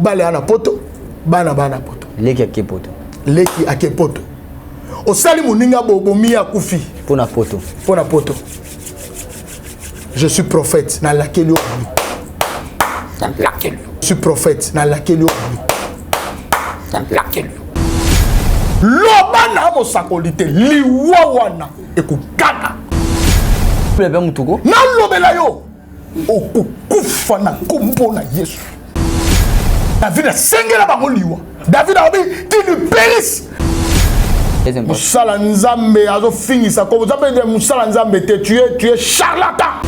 Bale ana poto, bana poto. Leki ake poto. Leki ake poto. Osali muninga bobomi ya kufi. Pona poto. Pona poto. Je suis prophète na laquelle je suis prophète na laquelle Lobana mo sakolite liwawana ekukana. Plebe mutuko. Na lobela yo. Okukufa na kombo na Yesu. David a sengela bango liwa. David a dit qu'il périsse. Musala nzambe azo finisa ko nzambe de musala nzambe te tu es charlatan.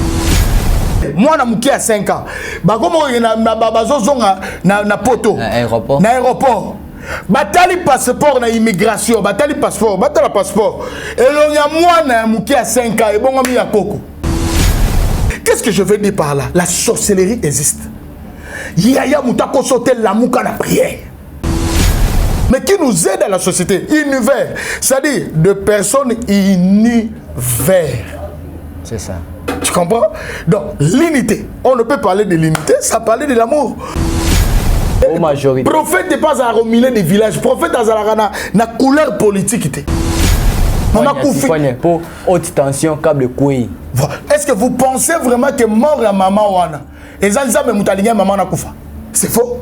Moi na muki à 5 ans. Ba komo na bazo zonga na poto. Na aéroport. Na aéroport. Batali passeport na immigration, batali passeport, batala passeport. Elonya moi na muki à 5 ans et bongo mi ya koko. Qu'est-ce que je veux dire par là? La sorcellerie existe. Yaya Moutako sauter l'amour à la prière. Mais qui nous aide à la société? Univers. C'est-à-dire de personnes univers. C'est ça. Tu comprends? Donc, l'unité. On ne peut parler de l'unité, ça parler de l'amour. Au majorité. Prophète n'est pas à remuer des villages. Prophète est na couleur politique. Maman Koufi. Pour haute tension, câble couille. Est-ce que vous pensez vraiment que mort à maman Wana? C'est faux.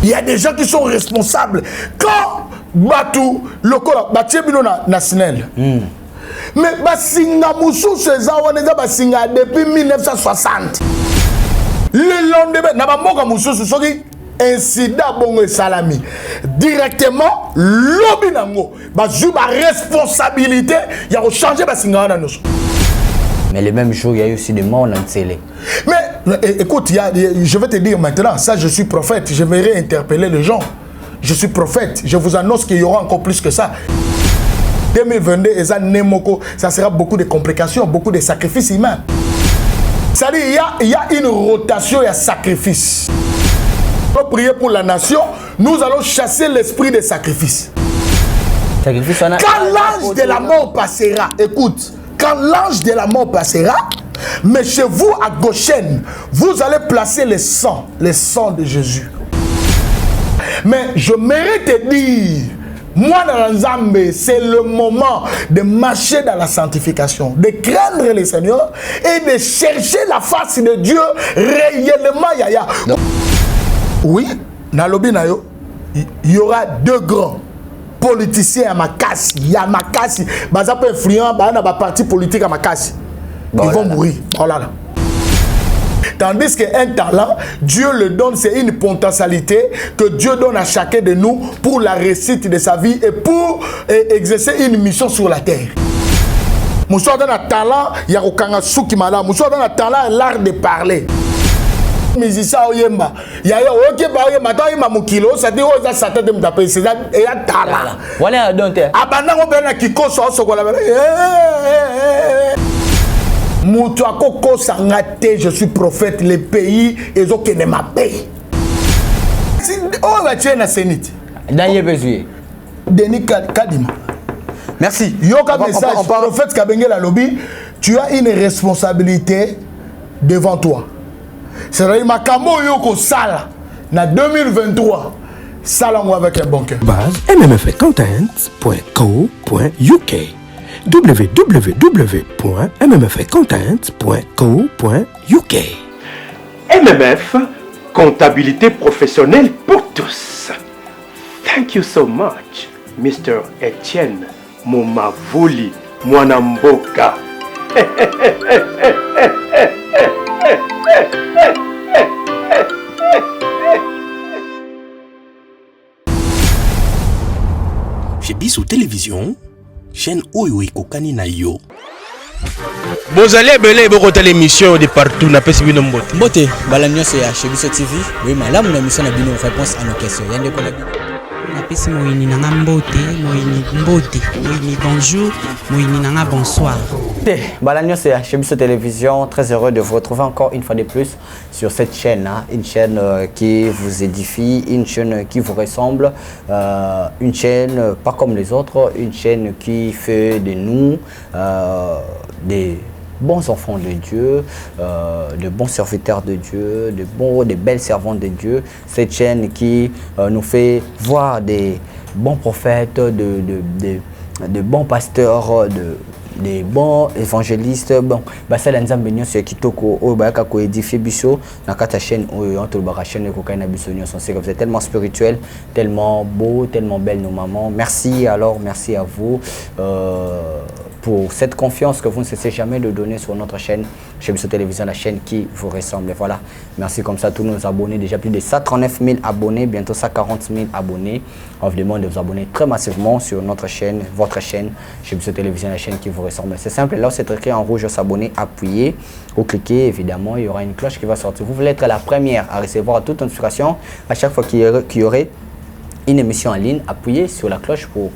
Il y a des gens qui sont responsables. Quand Batou, le corps, Batibino national. Mais Basinga Moussou, c'est Basinga depuis 1960. Le lendemain, Nabamoka Moussou, c'est incident bon salami. Directement, l'obinango, Bazuba responsabilité, il y a changé Basinga Wana. Mais le même jour, il y a eu aussi des morts dans le télé. Mais écoute, je vais te dire maintenant, ça je suis prophète, je vais réinterpeller les gens. Je suis prophète, je vous annonce qu'il y aura encore plus que ça. 2022, ça sera beaucoup de complications, beaucoup de sacrifices humains. C'est-à-dire, il y a une rotation et un sacrifice. Pour prier pour la nation, nous allons chasser l'esprit des sacrifices. Quand l'ange de la mort passera, écoute, quand l'ange de la mort passera, mais chez vous à Goshen, vous allez placer le sang de Jésus. Mais je mérite de dire, moi dans Nzambe, c'est le moment de marcher dans la sanctification, de craindre le Seigneur et de chercher la face de Dieu réellement. Yaya. Oui, dans le Binayo, il y aura deux grands politiciens à Makassi, il y a Makassi, baza peu influent, bah na ba parti politique à Makassi. Ils vont mourir. Oh là là. Tandis qu'un talent, Dieu le donne, c'est une potentialité que Dieu donne à chacun de nous pour la réussite de sa vie et pour exercer une mission sur la terre. Moussa donne un talent, il y a aucun souki malade. Moussa donne un talent, l'art de parler. Musicien oyemba ya yo oke ba oyemba ta oyemba mokilo ça dit oza satan de mutape c'est ça et ya tala voilà donc abana ko bena kikoso sokola mutu akoko sangate je suis prophète les pays ezo kene ma paye si on va tirer na sénite dans yebezué Denis Kadima. Merci. Yoka message prophète Kabengela lobby, tu as une responsabilité devant toi. C'est-à-dire Makamo Yoko Sala, en 2023, Salango avec un bon cœur. Base mmfcontent.co.uk www.mmfcontent.co.uk MMF, comptabilité professionnelle pour tous. Thank you so much, Mr. Etienne Momavuli Mwanamboka. Chez Bissou Télévision, chaîne Oyo Kokani na yo. Vous allez belé beaucoup l'émission de partout na pesi bino mbote. Mbote, balanyo c'est chez Bissou TV. Oui, madame, la mission na bino réponse à nos questions. Yande ko na bino. Napesi moyini nanga mbote, moyini bonjour, moyini nanga bonsoir. Balanyo c'est chez Bissou Télévision, très heureux de vous retrouver encore une fois de plus sur cette chaîne, hein. Une chaîne qui vous édifie, une chaîne qui vous ressemble, une chaîne pas comme les autres, une chaîne qui fait de nous des bons enfants de Dieu, de bons serviteurs de Dieu, de belles servantes de Dieu. Cette chaîne qui nous fait voir des bons prophètes, de bons pasteurs, des bons évangélistes. Bon, basala nzambe nyonso ya kitoko oyo bayaka ko édifier biso na kata chaîne oyo entre le chaîne ko kana biso nyonso. C'est que vous êtes tellement spirituel, tellement beau, tellement belle nos mamans. Merci alors, merci à vous pour cette confiance que vous ne cessez jamais de donner sur notre chaîne chez Biso Télévision, la chaîne qui vous ressemble. Et voilà, merci comme ça à tous nos abonnés, déjà plus de 139 000 abonnés, bientôt 140 000 abonnés. On vous demande de vous abonner très massivement sur notre chaîne, votre chaîne chez Biso Télévision, la chaîne qui vous ressemble. C'est simple, là c'est écrit en rouge, s'abonner, appuyez, vous cliquez, évidemment, il y aura une cloche qui va sortir. Vous voulez être la première à recevoir toute notification à chaque fois qu'il y aurait une émission en ligne, appuyez sur la cloche pour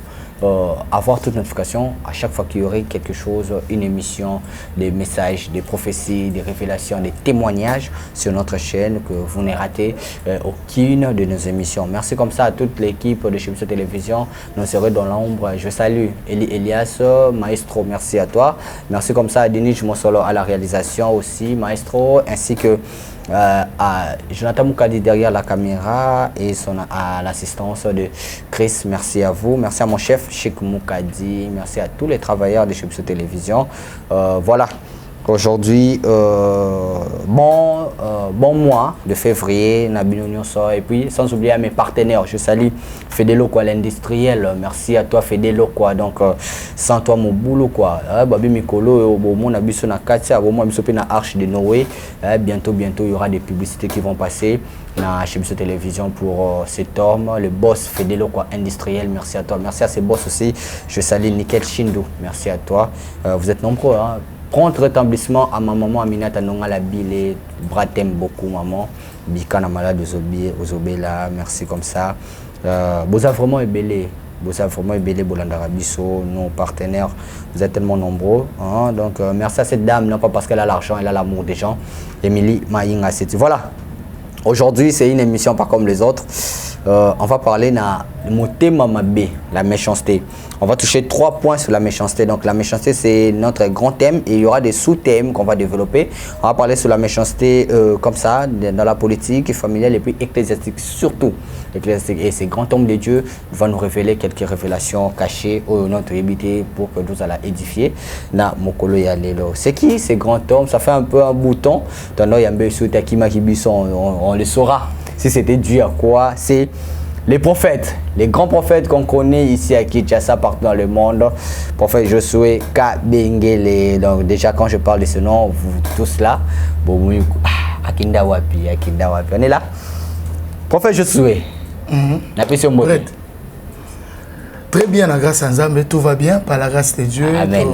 avoir toute notification à chaque fois qu'il y aurait quelque chose, une émission, des messages, des prophéties, des révélations, des témoignages sur notre chaîne, que vous n'ayez raté aucune de nos émissions. Merci comme ça à toute l'équipe de chez Biso Télévision. Nous serons dans l'ombre. Je salue Elias, Maestro, merci à toi. Merci comme ça à Denis Mosolo à la réalisation aussi, Maestro, ainsi que à Jonathan Moukadi derrière la caméra et à l'assistance de Chris. Merci à vous. Merci à mon chef Cheikh Moukadi. Merci à tous les travailleurs de chez Biso Télévision. Voilà. Aujourd'hui, bon mois de février, et puis sans oublier à mes partenaires, je salue Fedelo quoi, l'industriel, merci à toi Fedelo quoi, donc sans toi mon boulot quoi, Babi Mikolo, mon abisso na Katia, mon abisso na Arche de Noé, bientôt il y aura des publicités qui vont passer chez Biso Télévision pour cet homme, le boss Fedelo quoi, industriel, merci à toi, merci à ces boss aussi, je salue Nickel Chindo, merci à toi, vous êtes nombreux hein. Prompt rétablissement à ma maman Aminata Nongala Bile, bras t'aime beaucoup maman, Bika na malade aux obéla, merci comme ça. Vous avez vraiment ébélé, Bolandara Bisso, nos partenaires, vous êtes tellement nombreux, hein, donc merci à cette dame, non pas parce qu'elle a l'argent, elle a l'amour des gens, Émilie Maïnga City. Voilà, aujourd'hui c'est une émission pas comme les autres, on va parler de mon thème Mabé, la méchanceté. On va toucher 3 points sur la méchanceté. Donc la méchanceté, c'est notre grand thème et il y aura des sous-thèmes qu'on va développer. On va parler sur la méchanceté comme ça, dans la politique, familiale et puis ecclésiastique, surtout ecclésiastique. Et ces grands hommes de Dieu vont nous révéler quelques révélations cachées au notre éviter pour que nous allons édifier. Na Mokolo Yalelo. C'est qui ces grands hommes? Ça fait un peu un bouton. On le saura. Si c'était dû à quoi? C'est les prophètes, les grands prophètes qu'on connaît ici à Kinshasa, partout dans le monde. Prophète Josué Kabengele. Donc déjà quand je parle de ce nom, vous tous là, Akinda Wapi. On est là. Prophète Josué. Très bien, la grâce à Nzambe, tout va bien par la grâce de Dieu. Amen.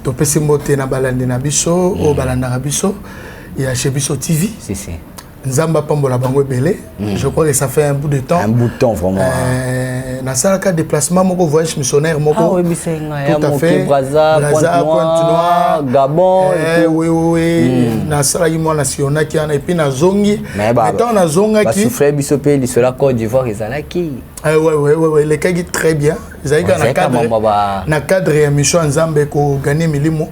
To pesi mbote na balande na biso, o balanda na biso, il y a chez Biso TV. Si. Nzamba Pambola Bango Belé. Je crois que ça fait un bout de temps. Un bout de temps, vraiment. Dans ça, le déplacement, mon voyage missionnaire, mon ah oui, c'est tout à fait. Braza, Pointe-Noire, Gabon. Oui. Dans ça, il y a national qui en a et puis na zongi. Mais maintenant, na zonga qui. Souffler bisopé, il sera Côte d'Ivoire, il sera qui. Oui. Les cas qui très bien. Ils ont na cadre émission Nzambe ko gagner milimo.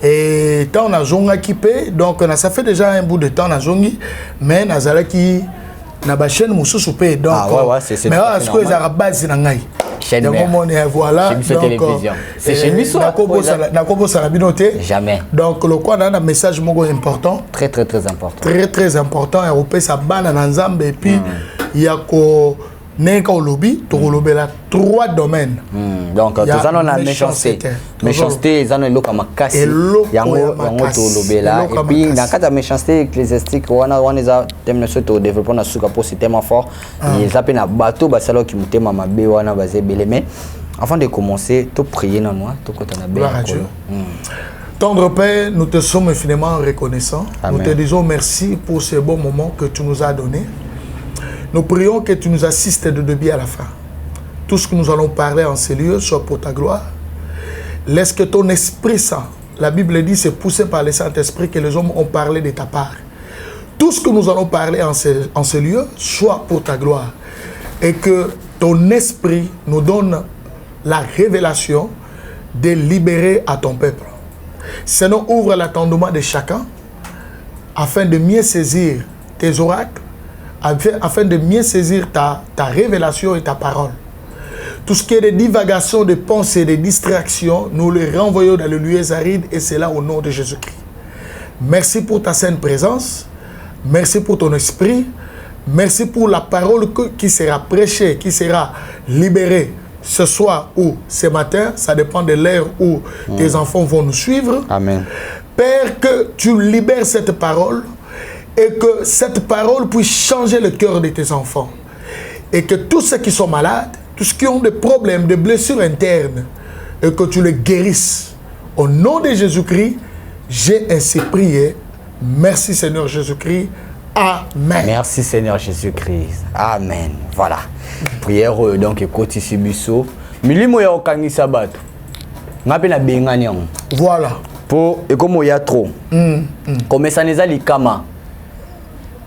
Et tant on a zonga kipe, donc ça fait déjà un bout de temps on a zongi, mais on a qui na ba chaîne musu soupé donc c'est mais est-ce que les arabes c'est nangai chaîne donc voilà donc télévision c'est chez lui ça na kobo ça binoté jamais donc le quoi on a un message moko important très important très important européen ça bana na Nzambe et puis il y a ko Neka au lobby, tu lobby là 3 domaines. Donc tout ça on a méchanceté, ils ont le comme casse. Yango to lobby là et puis dans cadre méchanceté ecclésiastique on a thème sur développement na suka pour c'est tellement fort. Ils appellent na bateau basalo qui muté mama be wana bazé belé mais avant de commencer, tu prier dans moi, tu côté na bien. Tendre Père, nous te sommes infiniment reconnaissants. Nous te disons merci pour ce bon moment que tu nous as donné. Nous prions que tu nous assistes de début à la fin. Tout ce que nous allons parler en ces lieux soit pour ta gloire. Laisse que ton Esprit Saint, la Bible dit, c'est poussé par le Saint-Esprit que les hommes ont parlé de ta part. Tout ce que nous allons parler en ces lieux soit pour ta gloire. Et que ton Esprit nous donne la révélation de libérer à ton peuple. Seigneur, ouvre l'attendement de chacun afin de mieux saisir tes oracles, afin de mieux saisir ta révélation et ta parole. Tout ce qui est des divagations, des pensées, des distractions, nous les renvoyons dans le lieu aride et c'est là au nom de Jésus-Christ. Merci pour ta sainte présence. Merci pour ton esprit. Merci pour la parole qui sera prêchée, qui sera libérée ce soir ou ce matin. Ça dépend de l'heure où tes enfants vont nous suivre. Amen. Père, que tu libères cette parole et que cette parole puisse changer le cœur de tes enfants. Et que tous ceux qui sont malades, tous ceux qui ont des problèmes, des blessures internes, et que tu les guérisses. Au nom de Jésus-Christ, j'ai ainsi prié. Merci Seigneur Jésus-Christ. Amen. Merci Seigneur Jésus-Christ. Amen. Voilà. Prière donc écoute Sibiso. Milimo ya okangi sabat. Ngape na bengani yango. Voilà. Pour et comme il y a trop. Comme ça n'est pas.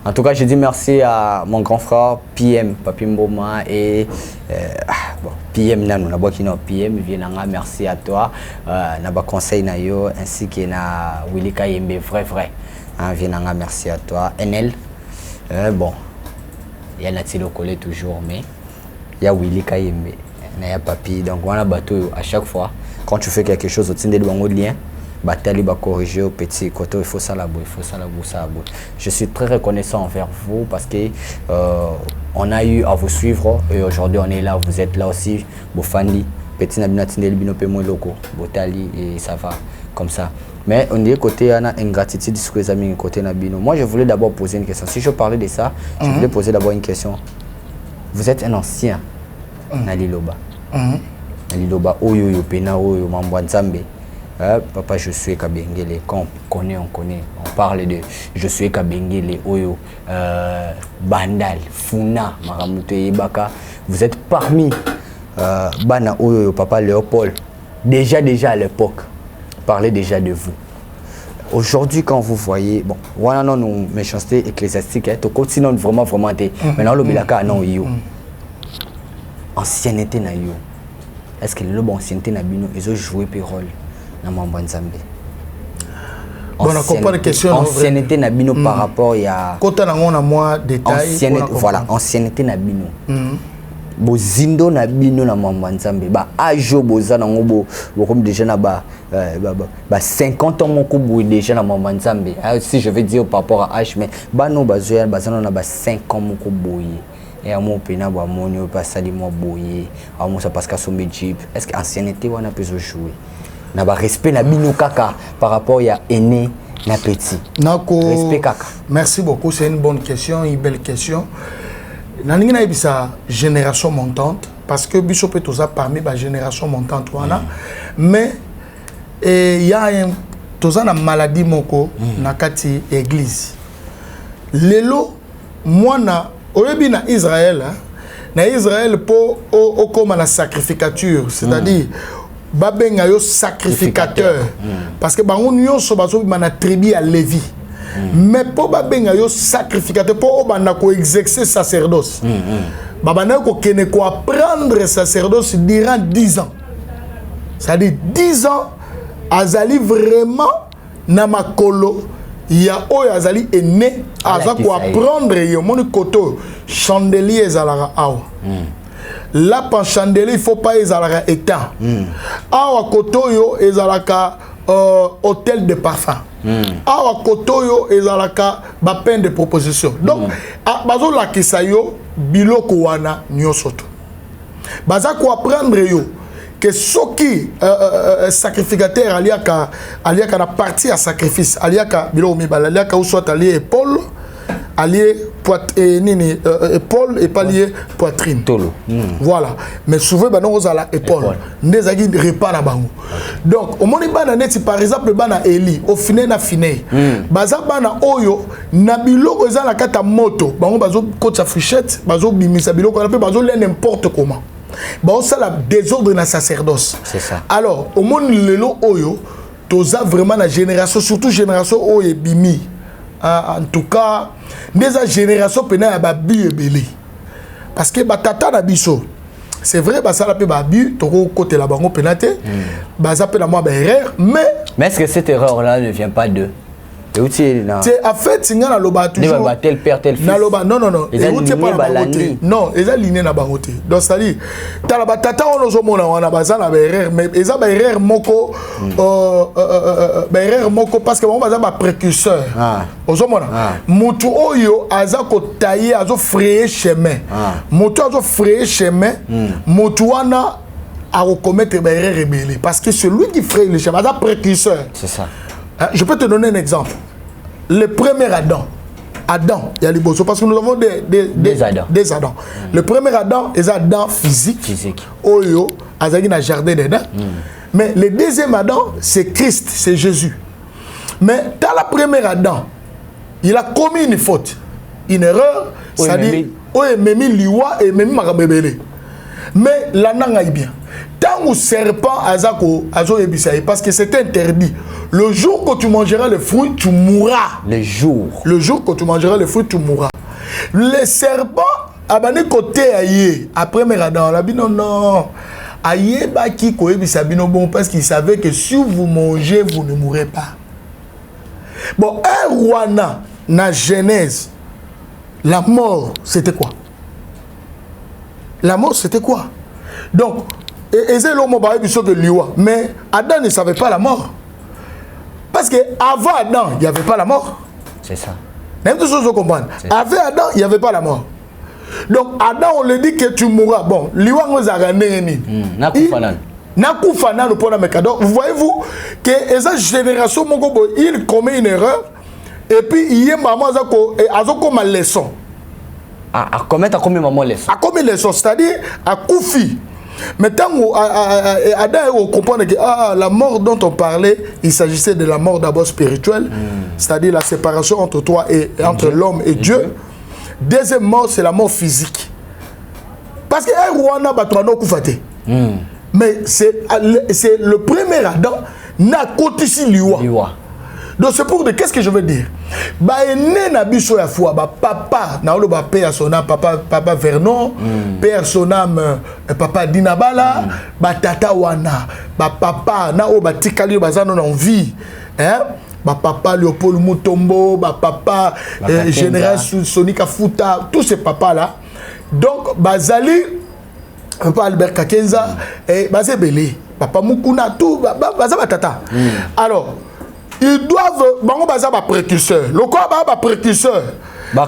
En tout cas, je dis merci à mon grand frère PM Papi Mboma et PM Nanou Nabokino PM Vienanga, merci à toi. Naba conseil na yo ainsi que na Willy Kayembe vrai. Vienanga, merci à toi. NL bon. Il y a Natilo Collé toujours mais il y a Willy Kayembe, il y a Papi donc on a bateau à chaque fois quand tu fais quelque chose au sein de bango de lien. Batali va corriger au petit côté, il faut ça la boue, Je suis très reconnaissant envers vous parce que on a eu à vous suivre et aujourd'hui on est là, vous êtes là aussi, Bofani, petit Nabinatine, Binope Moloko, Botali et ça va comme ça. Mais on dit côté il y a une ingratitude sur les amis côté Nabino. Moi je voulais d'abord poser une question. Si je parlais de ça, je voulais poser d'abord une question. Vous êtes un ancien Naliloba. Naliloba Oyo Pena Oyo Mambwanzambe. Papa, je suis Kabengele. Quand on connaît, on parle de je suis Kabengele, Oyo, Bandal, Funa, Maramuto Ibaka. Vous êtes parmi Bana Oyo, Papa Léopold. Déjà à l'époque, parlez déjà de vous. Aujourd'hui, quand vous voyez, bon, voilà, non, nos méchancetés ecclésiastiques, tu continues vraiment. Maintenant, le Bilaka, non, yo. Ancienneté, na yo. Est-ce que le ancienneté, na bino, ils ont joué un rôle? Bon, on comprend la question. Ancienneté Nabino par rapport à. Quand on a moins de détails. Voilà, ancienneté Nabino. Bozindo Nabino na Mambanzambe. Ba ajo boza na ngobo comme déjà na ba 50 ans mon coup déjà na Mambanzambe. Si je veux dire par rapport à H mais ba no bazoya bazana na ba 5 ans mon coup boye. Et à mon pena ba monio pas ça di mo boye. À mon ça parce qu'à son Jeep. Est-ce que ancienneté on a pu jouer? Na ba respect na bino kaka par rapport à aîné na petit. Respect kaka. Merci beaucoup, c'est une bonne question, une belle question. Naningi na bisa génération montante parce que biso peut tous parmi la génération montante wana mais il y a un toza na maladie moko na kati église. Lelo mwana oyebi na Israël po o comme la sacrificature, c'est-à-dire babenga yo sacrificateur parce que bango nyonso bazo na tribu à Lévi mais pour babenga yo sacrificateur pour bana ko exercer sacerdoce babana ko kene ko apprendre sacerdoce durant 10 ans, c'est-à-dire 10 ans azali vraiment na makolo ya oyo azali ene aza ko apprendre yo moni koto chandelier ezalaka awa la pan chandelier il faut pas ezalaka état awa kotoyo ezalaka hôtel de parfum awa kotoyo ezalaka ba pain de proposition donc bazo la kisayo biloko wana nyosoto baza ko apprendre yo que soki sacrificateur aliaka na partie à sacrifice aliaka biloko mibala aliaka ou soit allié épaule allié épaule et pas lié poitrine. Voilà. Mais souvent, bah non, la épaule. Ndezagi repas na bango. Donc, au moment bana neti par exemple bana Eli, au final na finé. Baza bana oyo na biloko za la kata moto. Bango bazo kota frichette, bazo bimisa biloko na pe bazo le n'importe comment. Bazo ça la désordre na sacerdoce. C'est ça. Alors, au monde lelo oyo, toza vraiment la génération, surtout génération oyo bimi. En tout cas, des générations pena babu ebele. Parce que batata na biso. C'est vrai, ça la pe babu, toko côté la bango penate. Baza pe la moi erreur, mais Mais est-ce que cette erreur-là ne vient pas d'eux? C'est en fait, si on a loba toujours. Tel père, tel fils. Non. Ils ont ligné balandi. Non, ils ont ligné na bangote. Donc c'est-à-dire, talaba tata on ozo mona wana bazana ba erreur, mais ils ont ba erreur moko, parce que on bazana ba précurseur. Ozo mona. Mutu oyo azako tailler, azo frayer chemin. Mutu azo frayer chemin. Mutu wana a recommettre ba erreur rebelle, parce que celui qui fraye le chemin, c'est précurseur. C'est ça. Je peux te donner un exemple. Le premier Adam, il y a les bossos parce que nous avons des Adams. Le premier Adam, c'est Adam physique. Oyo, Azagi na jardin dedans. Mais le deuxième Adam, c'est Christ, c'est Jésus. Mais dans la première Adam, il a commis une faute, une erreur, c'est-à-dire, Memi liwa et Memi makabebele. Mais la nanga est bien. Tant que serpent azako azo ebisaï, parce que c'est interdit. Le jour que tu mangeras le fruit, tu mourras. Le jour que tu mangeras le fruit, tu mourras. Le serpent abane côté aïe après Adam, la bino non. Aïe ba ki ko ebisabino bon parce qu'il savait que si vous mangez, vous ne mourrez pas. Bon, un roi na Genèse, la mort, c'était quoi? La mort, c'était quoi? Donc, mais Adam ne savait pas la mort. Parce qu'avant Adam, il n'y avait pas la mort. C'est ça. Même tout chose à comprendre. Avant Adam, il n'y avait pas la mort. Donc, Adam, on lui dit que tu mourras. Bon, liwa nous a gagné. Vous voyez-vous que cette génération, il commet une erreur. Et puis, il y a maman comme une leçon. À commettre comme une maman leçon. À comme une leçon, c'est-à-dire à Koufi. Mais tant Adam comprend que la mort dont on parlait, il s'agissait de la mort d'abord spirituelle, c'est-à-dire la séparation entre toi et entre l'homme et Dieu. Deuxième mort, c'est la mort physique. Parce que Rwanda Batouano Koufate. Mais c'est le premier Adam n'a côté liwa. Donc c'est pour dire, qu'est-ce que je veux dire? Bah na biso ya foi ba papa na lo ba père son âme papa Vernon, père son âme papa Dinabala, ba tata wana, ba papa na o ba tikali bazano na vie, hein? Ba papa Léopold Mutombo, ba papa général Sonika Futa, tous ces papas là. Donc bazali papa Albert Kakenza et bazebele, papa Mukuna tout bazaba tata. Alors ils doivent, précurseur. Le quoi, précurseur.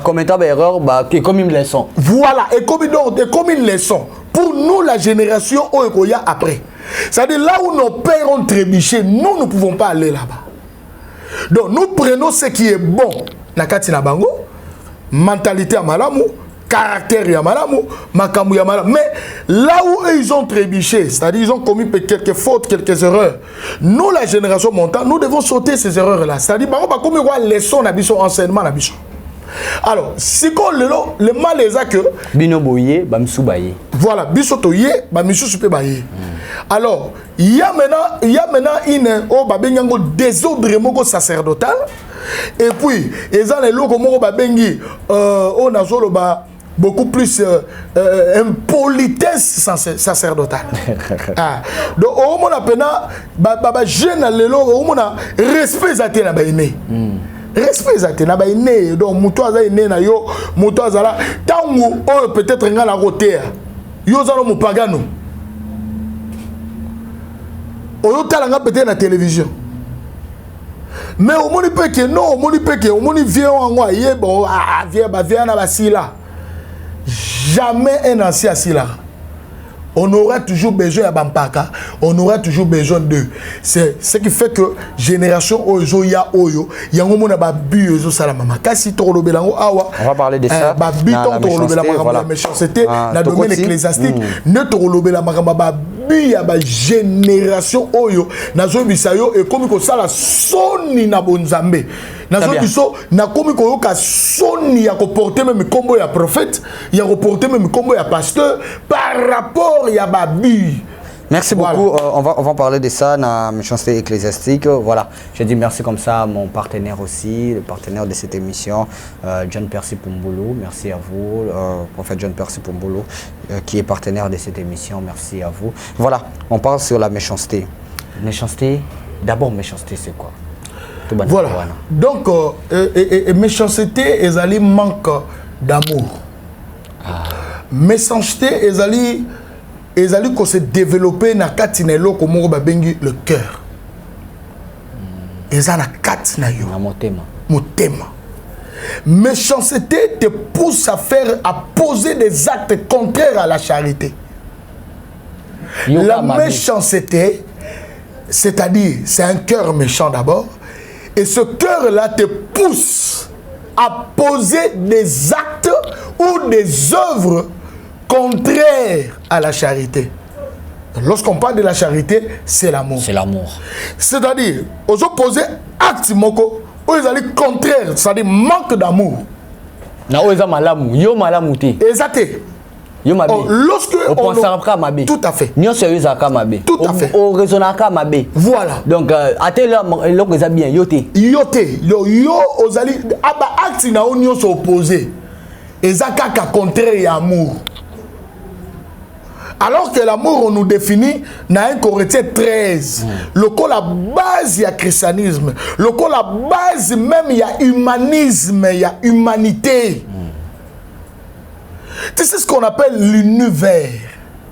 Commettre des erreurs, comme une leçon. Voilà, et comme une leçon. Pour nous, la génération Oekoya après. C'est-à-dire là où nos pères ont trébuché, nous ne pouvons pas aller là-bas. Donc nous prenons ce qui est bon. Nakati na bango, mentalité à malamu, caractère à malamu, makamu à malamu. Mais là où ils ont trébuché, c'est-à-dire ils ont commis quelques fautes, quelques erreurs, nous, la génération montante, nous devons sauter ces erreurs-là. C'est-à-dire, comme il y a une leçon, enseignement, alors, si le mal est que... Bino boye, bamsou baye. Voilà, biso toye, bamsou soupe baye. Alors, il y a maintenant une désordre moko sacerdotal. Et puis, ils ont les locaux moko babengi, on a solo beaucoup plus impolitesse sacerdotale. Donc, au moins, on jeune respect à tes nabaïné. Respect à tes nabaïné. Donc, moutois a né na yo, moutois a là. Tant ou peut-être un la roté. Yo zalo mou pagano. Oyo talanga peut-être na télévision. Mais au moins, il que non, au moins, il vient en moi. Bon, vient na basila. Jamais un ancien assis là. On aura toujours besoin de Bampaka, on aura toujours besoin d'eux. C'est ce qui fait que génération Oyo ya Oyo, il y a un moment où on salamama. On va parler de ça. La méchanceté, la domaine ecclésiastique, ne torolobela makamba ba génération Oyo, nazo bisayo et comme ça la soni na bonzambe. Nazo biso na comme koyoka soni ya ko porter même combo ya prophète, ya ko porter même combo ya pasteur par rapport. Merci beaucoup. On va parler de ça dans la méchanceté ecclésiastique. Voilà, je dis merci comme ça à mon partenaire aussi, le partenaire de cette émission, John Percy Pumbulu. Merci à vous, prophète John Percy Pumbulu, qui est partenaire de cette émission. Merci à vous. Voilà, on parle sur la méchanceté. Méchanceté, D'abord, méchanceté, c'est quoi? Voilà. Donc, méchanceté, ezali manque d'amour. Méchanceté, ezali qu'on s'est développé na katinelo comme babengi le cœur. Ezali na katina yo. Na motema. Motema. Méchanceté te pousse à poser des actes contraires à la charité. La méchanceté, c'est-à-dire, c'est un cœur méchant d'abord, et ce cœur-là te pousse à poser des actes ou des œuvres contraires à la charité. Lorsqu'on parle de la charité, c'est l'amour. C'est l'amour. C'est-à-dire, aux opposés, actes moko, où ils allaient contraire, c'est-à-dire manque d'amour. Na oza malamu, yo malamu te. Exactement. Yo mabe. Lorsque on pense à mabe. Tout à fait. Nyo se yuza ka mabe. Tout à fait. On raisonne à mabe. Voilà. Donc até là loko za bien yote. Yote, yo ozali aba acte na onyo se opposé. Ezaka ka contraire et amour. Alors que l'amour, on nous définit dans 1 Corinthiens 13. Le coup, la base, il y a christianisme. Le coup, la base, même, il y a humanisme, il y a humanité. Tu sais ce qu'on appelle l'univers.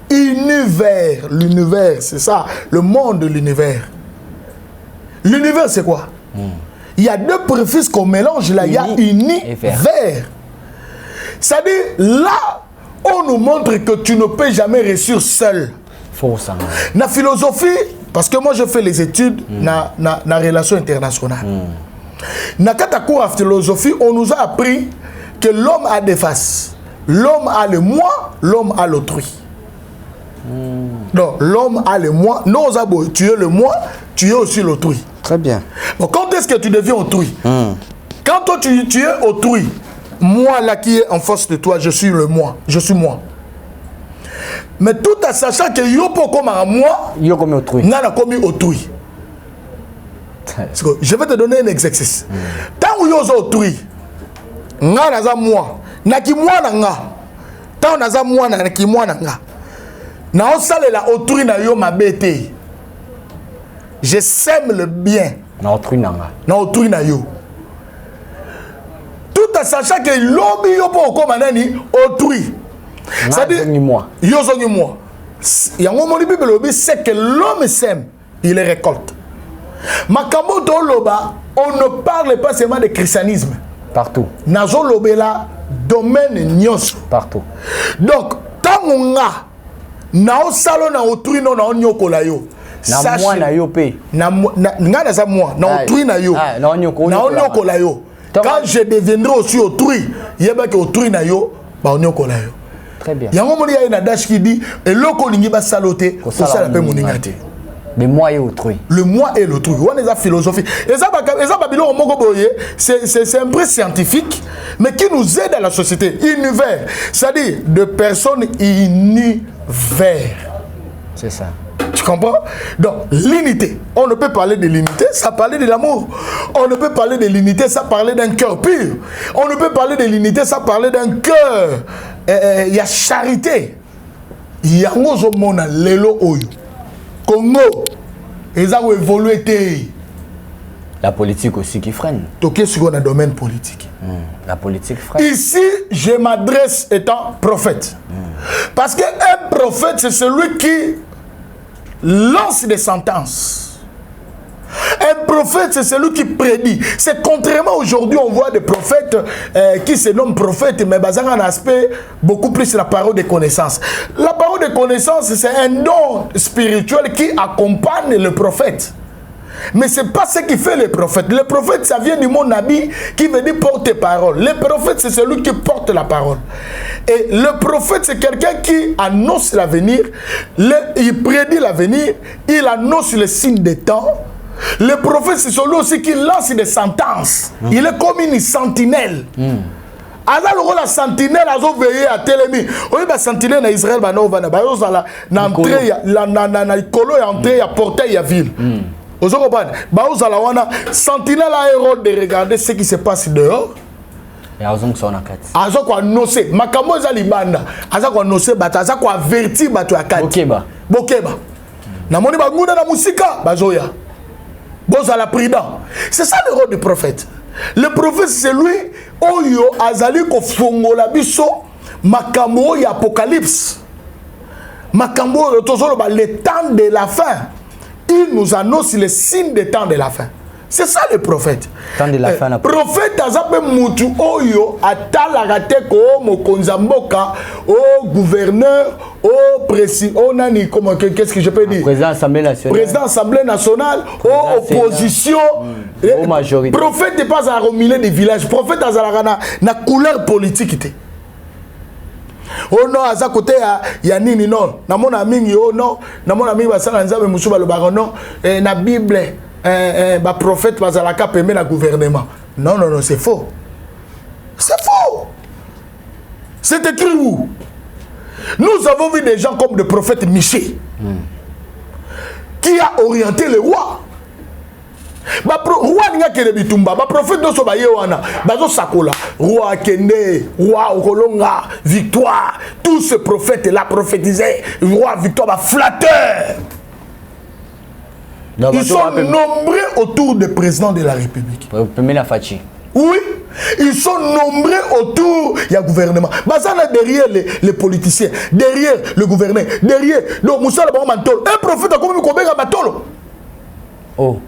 Univers. L'univers, c'est ça. Le monde de l'univers. L'univers, c'est quoi? Il y a deux préfices qu'on mélange là. Il y a uni et vert. C'est-à-dire, là, on nous montre que tu ne peux jamais réussir seul. Faut ça. La philosophie, parce que moi je fais les études na relation internationale. Na katakour à philosophie, on nous a appris que l'homme a des faces. L'homme a le moi, l'homme a l'autrui. Donc l'homme a le moi. Non, tu es le moi, tu es aussi l'autrui. Très bien. Bon, quand est-ce que tu deviens autrui? Quand toi tu es autrui, moi là qui est en face de toi, je suis le moi, je suis moi. Mais tout en sachant que yo pour comme à moi, yo comme autrui. N'a commis autrui. Je vais te donner un exercice. Tant où yo autrui, nga naza moi, na ki moi na nga. Tant naza moi na ki moi na nga. Na osale la autrui na yo ma bête. Je sème le bien. Na autrui na nga. Na autrui na yo. Tout en sachant que l'homme yo pour comme nani autrui. C'est-à-dire yo zongi moi. Yango moni Bible lobi c'est que l'homme sème, il les récolte. Makambo do loba, on ne parle pas seulement de christianisme. Partout. Nazo lobela domaine nyos partout. Donc tangunga na osalo na autrui no na onyokola yo. Na moi na yo pe. Na nga na za moi na autrui na yo. Na onyokola yo. Quand je deviendrai aussi autrui, yeba que autrui na yo, ba onyokola yo. Très bien. Yango moni ya na dash qui dit et loko lingi ba saloté, ko sala pe moningate. Le moi et autrui. Le moi et l'autrui. On est la philosophie. Et ça Babylone moko boye, c'est un peu scientifique mais qui nous aide à la société. Univers, c'est-à-dire de personnes univers. C'est ça. Tu comprends? Donc, l'unité. On ne peut parler de l'unité, ça parler de l'amour. On ne peut parler de l'unité, ça parler d'un cœur pur. On ne peut parler de l'unité, ça parler d'un cœur. Il y a charité. Il y a un lelo oyo. Congo. Ils ont évolué. La politique aussi qui freine. Toké sur le domaine politique. La politique freine. Ici, je m'adresse étant prophète. Parce qu'un prophète, c'est celui qui lance des sentences. Un prophète, c'est celui qui prédit. C'est contrairement aujourd'hui, on voit des prophètes qui se nomment prophètes, mais basant un aspect beaucoup plus la parole de connaissance. La parole de connaissance, c'est un don spirituel qui accompagne le prophète. Mais ce n'est pas ce qui fait le prophète. Le prophète, ça vient du mot nabi qui veut dire porte-parole. Le prophète, c'est celui qui porte la parole. Et le prophète, c'est quelqu'un qui annonce l'avenir, il prédit l'avenir, il annonce le signe des temps. Le prophète, c'est celui aussi qui lance des sentences. Il est comme une sentinelle. Aza loko la sentinelle azo veiller à Télémi. Oui, la sentinelle na Israël ba no va na entrée na ikolo ya entrée ya portail ya ville. Vous comprenez? Baouzala wana sentinelle a un rôle de regarder ce qui se passe dehors. Et azon son akati. Azo ko annoncer makambo za libanda. Azo ko annoncer bata, azo ko avertir batu akati. Bokeba. Bokeba. Na moni ba nguna na musika bazoya. bozala prudent. C'est ça le rôle du prophète. Le prophète, c'est lui, oyo azali ko fongola biso makambo ya apocalypse. Makambo yo tozolo ba le temps de la fin. Il nous annonce les signes des temps de la fin. C'est ça le prophète. Temps de la fin. Le prophète azape mutu oyo atala te ko mokonza mboka au gouverneur au président au nani comment qu'est-ce que je peux dire? Président Assemblée nationale. Président Assemblée nationale au opposition. Au majorité. Prophète n'est pas à au milieu des villages. Prophète azala na couleur politique. Oh non, à côté il y a nini non. Na mon ami oh non, na mon ami basala nzambe musuba le baron na Bible bah prophète bazalaka permet le gouvernement. Non non non, c'est faux. C'est faux. C'est écrit où? Nous avons vu des gens comme le prophète Miché qui a orienté le roi. Roi n'a que bitumba, ba prophète do so ba yewana, bazo sakola, roi kende, roi okolonga, victoire, tous ces prophètes là prophétisaient, roi victoire ba flatteur. Ils sont nombreux autour du président de la République. Oui, ils sont nombreux autour du gouvernement. Bazana derrière les politiciens, derrière le gouverneur, derrière le Moussa le Mantolo. Un prophète a commis combien de Matolo? Oh.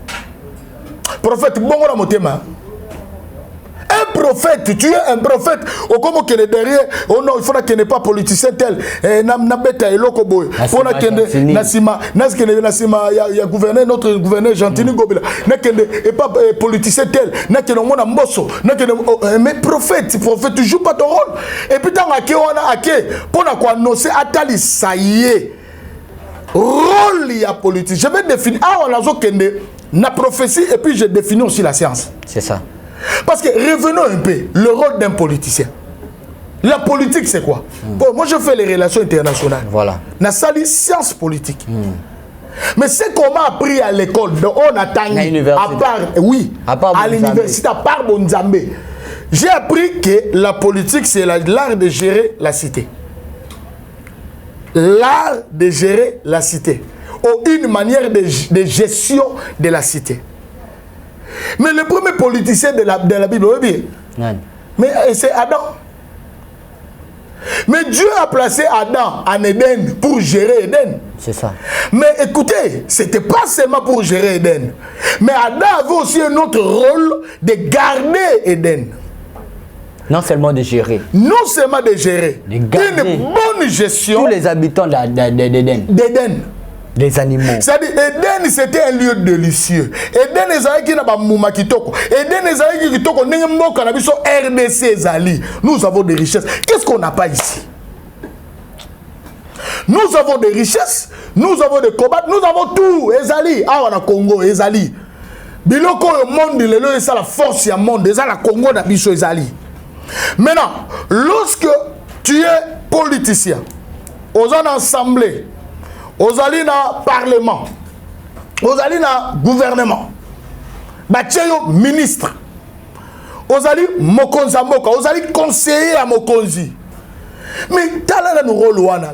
Prophète, bon la motema. Un prophète, tu es un prophète. Au comment qu'il est derrière, oh non, il faudra qu'il n'est pas politicien tel. Na beta et loko boy. Faudra qu'il n'est Nassima, Nassima, il y a gouverneur, notre gouverneur Gentini Gobila. N'a qu'il n'est pas politicien tel. N'a qu'il n'est pas mosso. Mais prophète, tu joues pas ton rôle. Et puis tant que on a hacké, pour quoi annoncer Atali, ça y est. Rôle il y a politique. Je vais définir. Ah, on a dit la prophétie et puis je définis aussi la science. C'est ça. Parce que revenons un peu, le rôle d'un politicien. La politique, c'est quoi? Bon, moi, je fais les relations internationales. Voilà. Na sali science politique. Mais c'est qu'on m'a appris à l'école, on a tangi, à part, oui, à l'université, à part Bonzambe. J'ai appris que la politique, c'est l'art de gérer la cité. L'art de gérer la cité. Ou une manière de gestion de la cité. Mais le premier politicien de la Bible, mais c'est Adam. Mais Dieu a placé Adam en Éden pour gérer Éden. C'est ça. Mais écoutez, ce n'était pas seulement pour gérer Éden. Mais Adam avait aussi un autre rôle de garder Éden. Non seulement de gérer. Non seulement de gérer. De garder. Une bonne gestion. Tous les habitants d'Éden. D'Éden. Des animaux. C'est-à-dire, Éden, c'était un lieu délicieux. Éden, Ezaïki n'a pas mouma kitoko. Éden, Ezaïki kitoko, n'engmo cannabis RDC Ezali. Nous avons des richesses. Qu'est-ce qu'on n'a pas ici? Nous avons des richesses, nous avons des combats, nous avons tout. Ezali, ah, on a Congo, Ezali. Biloko, le monde, c'est la force, il y a le monde. Ezali, la Congo, n'a pas Ezali. Maintenant, lorsque tu es politicien, aux assemblées, aux alliés dans parlement, aux alliés dans gouvernement, aux ministre, aux alliés mokonza moka, aux alliés conseillers à mokonzi. Mais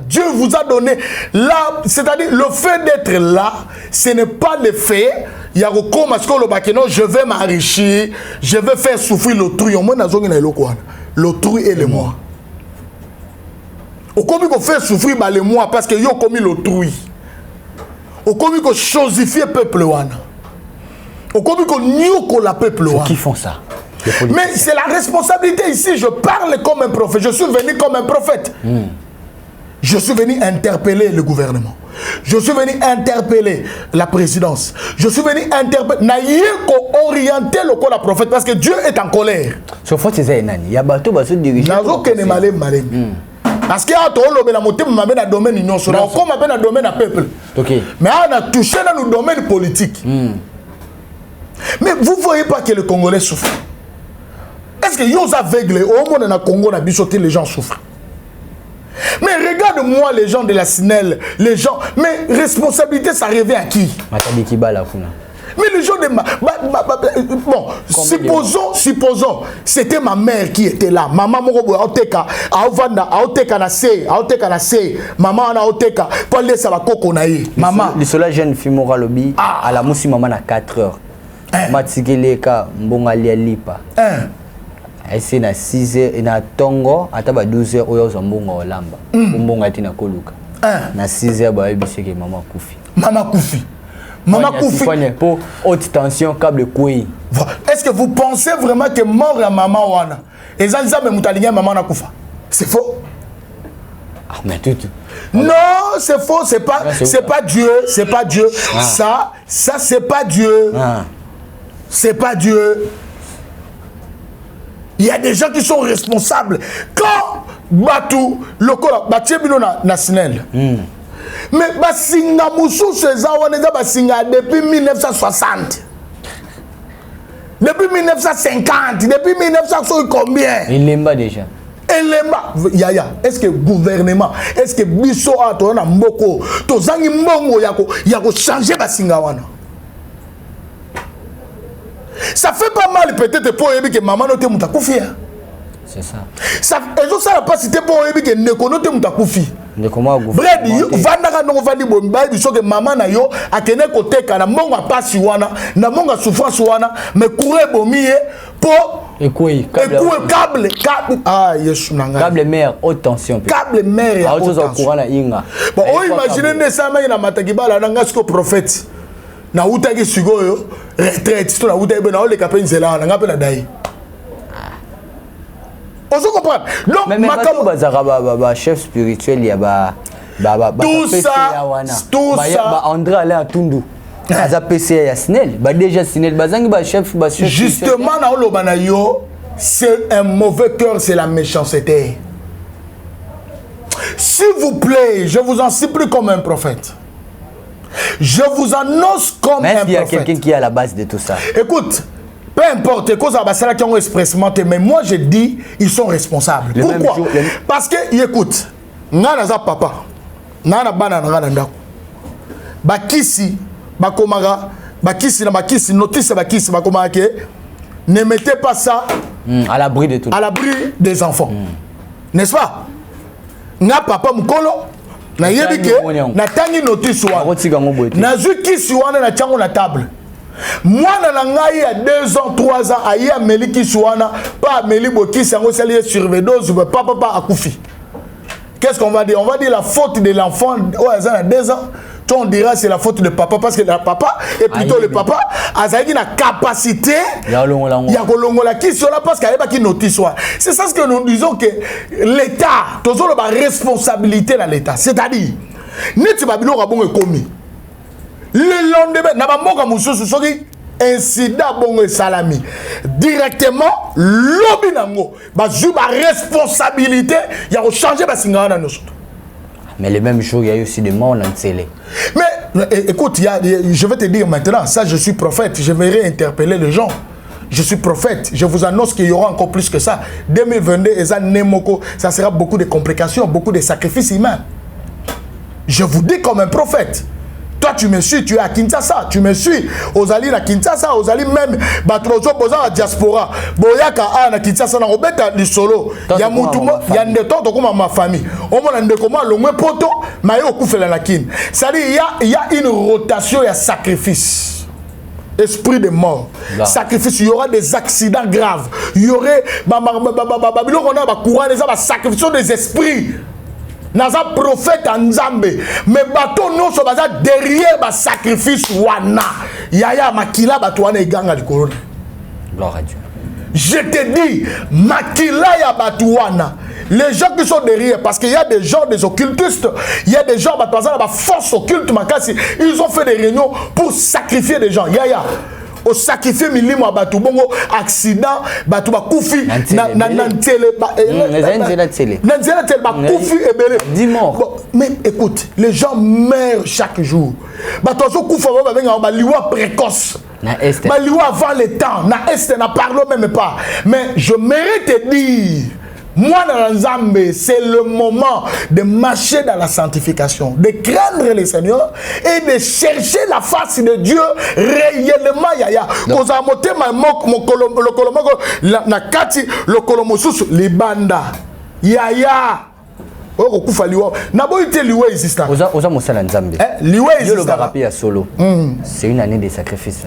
Dieu vous a donné là, c'est-à-dire le fait d'être là, ce n'est pas le fait. Il y a comme je vais m'enrichir, je vais faire souffrir l'autrui. L'autrui et le moi. Au commis qu'on fait souffrir le moi parce que yo commis l'autrui. Au commis qu'on chosifier peuple wana. Au commis qu'on nyoko la peuple wana. Qui font ça? Mais c'est la responsabilité ici. Je parle comme un prophète. Je suis venu comme un prophète. Je suis venu interpeller le gouvernement. Je suis venu interpeller la présidence. Je suis venu interpeller. Naïeko orienter le corps de la prophète parce que Dieu est en colère. Sauf que c'est un ani. Il y a bateau bateau dirigé. Parce qu'il y a un domaine union sur la comme un domaine à peuple. Mais on a touché dans le domaine politique. Mais vous ne voyez pas que les Congolais souffrent. Est-ce que vous aveugles au monde dans le Congo, les gens souffrent? Mais regarde-moi les gens de la SNEL, les gens. Mais responsabilité, ça revient à qui? Mais les gens de bon, supposons, c'était ma mère qui était là. Maman Morobo Aoteka, Aovanda, Aoteka Nase, maman Ana Aoteka, Paul de Sabako Konaï. Maman. Le soleil jeune Fimora Lobby, à la moussi maman à 4 heures. Matikeleka mbonga lia lipa. Ese na 6h na tongo ataba 12h oyo za mbonga olamba. Mbonga tina koluka. Na 6h ba yebiseke mama kufi. Mama kufi. Maman Koufi. Pour haute tension, câble couille. Est-ce que vous pensez vraiment que mort à maman wana et ça me mutalinga maman na kufa? C'est faux. Ah mais tout. Non, c'est faux, c'est pas Dieu, c'est pas Dieu. Ça c'est pas Dieu. C'est pas Dieu. Il y a des gens qui sont responsables. Quand Batou, le corps, Batiebino national. Mais basinga musu seza waneza basinga depuis 1960. Depuis 1950, depuis 1960 combien? Il l'aime déjà. Elemba yaya, est-ce que gouvernement, est-ce que biso a tona mboko, to zangi mbongo yako changer basinga wana? Ça fait pas mal peut-être pour yebi que maman note mutakufi. C'est ça. Ça ça n'a pas cité pour yebi que nekonote mutakufi. Brad, vandaka no vandi bomba biso que maman na yo akene koteka na monga pasi wana na monga souffrance wana mais courir bomiye pour câble ah yesu nanga câble mère haute tension câble mère ya haute tension courant na inga bon o imagine ne sama ina matakibala nanga siko prophète na utaki sigoyo retraite to na utaki be na ole kapenzela na ngape na dai. On se comprend. Donc, mais chef spirituel, il y a tout ça, André Alain Tundu. Aza PC ya Snell, déjà Snell, chef justement, c'est un mauvais cœur, c'est la méchanceté. S'il vous plaît, je vous en supplie comme un prophète. Je vous annonce comme un prophète. Mais il y a quelqu'un qui est à la base de tout ça. Écoute. Peu importe, cause à qui ont expressement, mais moi je dis, ils sont responsables. Pourquoi? Parce que, écoute, nana za papa, nana bana nana bakisi, bakomara, bakisi na bakisi, notice bakisi, bakomara que ne mettez pas ça à l'abri de tout. À l'abri des enfants. N'est-ce pas? Na papa mukolo, na yebike, na tangi notice wa. Na zukisi wana na chango na table. Moi, il y a 2 ans, 3 ans, il y a Meliki Souana, pas Meli Boki, c'est un salier surveillance, papa à Koufi. Qu'est-ce qu'on va dire? On va dire la faute de l'enfant, il y a 2 ans, on dira c'est la faute de papa, parce que le papa, et plutôt le papa, a une capacité, il y a Kolongola qui soit là, parce qu'il n'y a pas qui notice. C'est ça ce que nous disons que l'État, toujours la responsabilité dans l'État. C'est-à-dire, n'est-ce pas bien bon commis? Le lendemain, nabamoka mususu soki incident bongo salami directement lobi nango bazu ba responsabilité ya ko changer basinga na noso. Mais le même jour il y a eu aussi des morts dans télé. Mais écoute, je vais te dire maintenant, ça je suis prophète, je vais réinterpeller les gens. Je suis prophète, je vous annonce qu'il y aura encore plus que ça. 2022 ça sera beaucoup de complications, beaucoup de sacrifices humains. Je vous dis comme un prophète. Toi, tu me suis, tu es à Kinshasa, tu me suis. Aux alliés à Kinshasa, aux alliés même, Batrozo, Boza à diaspora. Boyaka à Kinshasa, na Robeta du solo. Il y a Moutouma, il y a des temps comme ma famille. Au moins, on a comment le moins poto, mais au coup fait la kin. C'est-à-dire, il y a une rotation, il y a sacrifice. Esprit de mort. Là. Sacrifice, il y aura des accidents graves. Il y aurait, sacrifice des esprits. Naza prophète en Zambé, mais bateau non so baza derrière ba sacrifice wana. Yaya makila batouane ganga di corona. Gloire à Dieu. Je te dis, makila ya batouana. Les gens qui sont derrière, parce qu'il y a des gens, des occultistes, il y a des gens, la force occulte, ils ont fait des réunions pour sacrifier des gens. Yaya. Au sacrifier milimo à Batou Bongo, accident, Batou Bakoufi, Nantele, Bakoufi et Belé. 10 morts. Mais écoute, les gens meurent chaque jour. Batou Koufa, Liwa précoce. Liwa avant le temps, na Est, na parlons même pas. Mais je mérite de dire. Moi, dans Zambé, c'est le moment de marcher dans la sanctification, de craindre le Seigneur et de chercher la face de Dieu réellement. Yaya. Aux amotés, mon colombo, la kati, le colomosus, les bandas. Yaya. Oh, kufa liwa. Nabo ite liwa existe. Oza mosala Nzambe. Liwa existe. Yo le solo. C'est une année de sacrifice.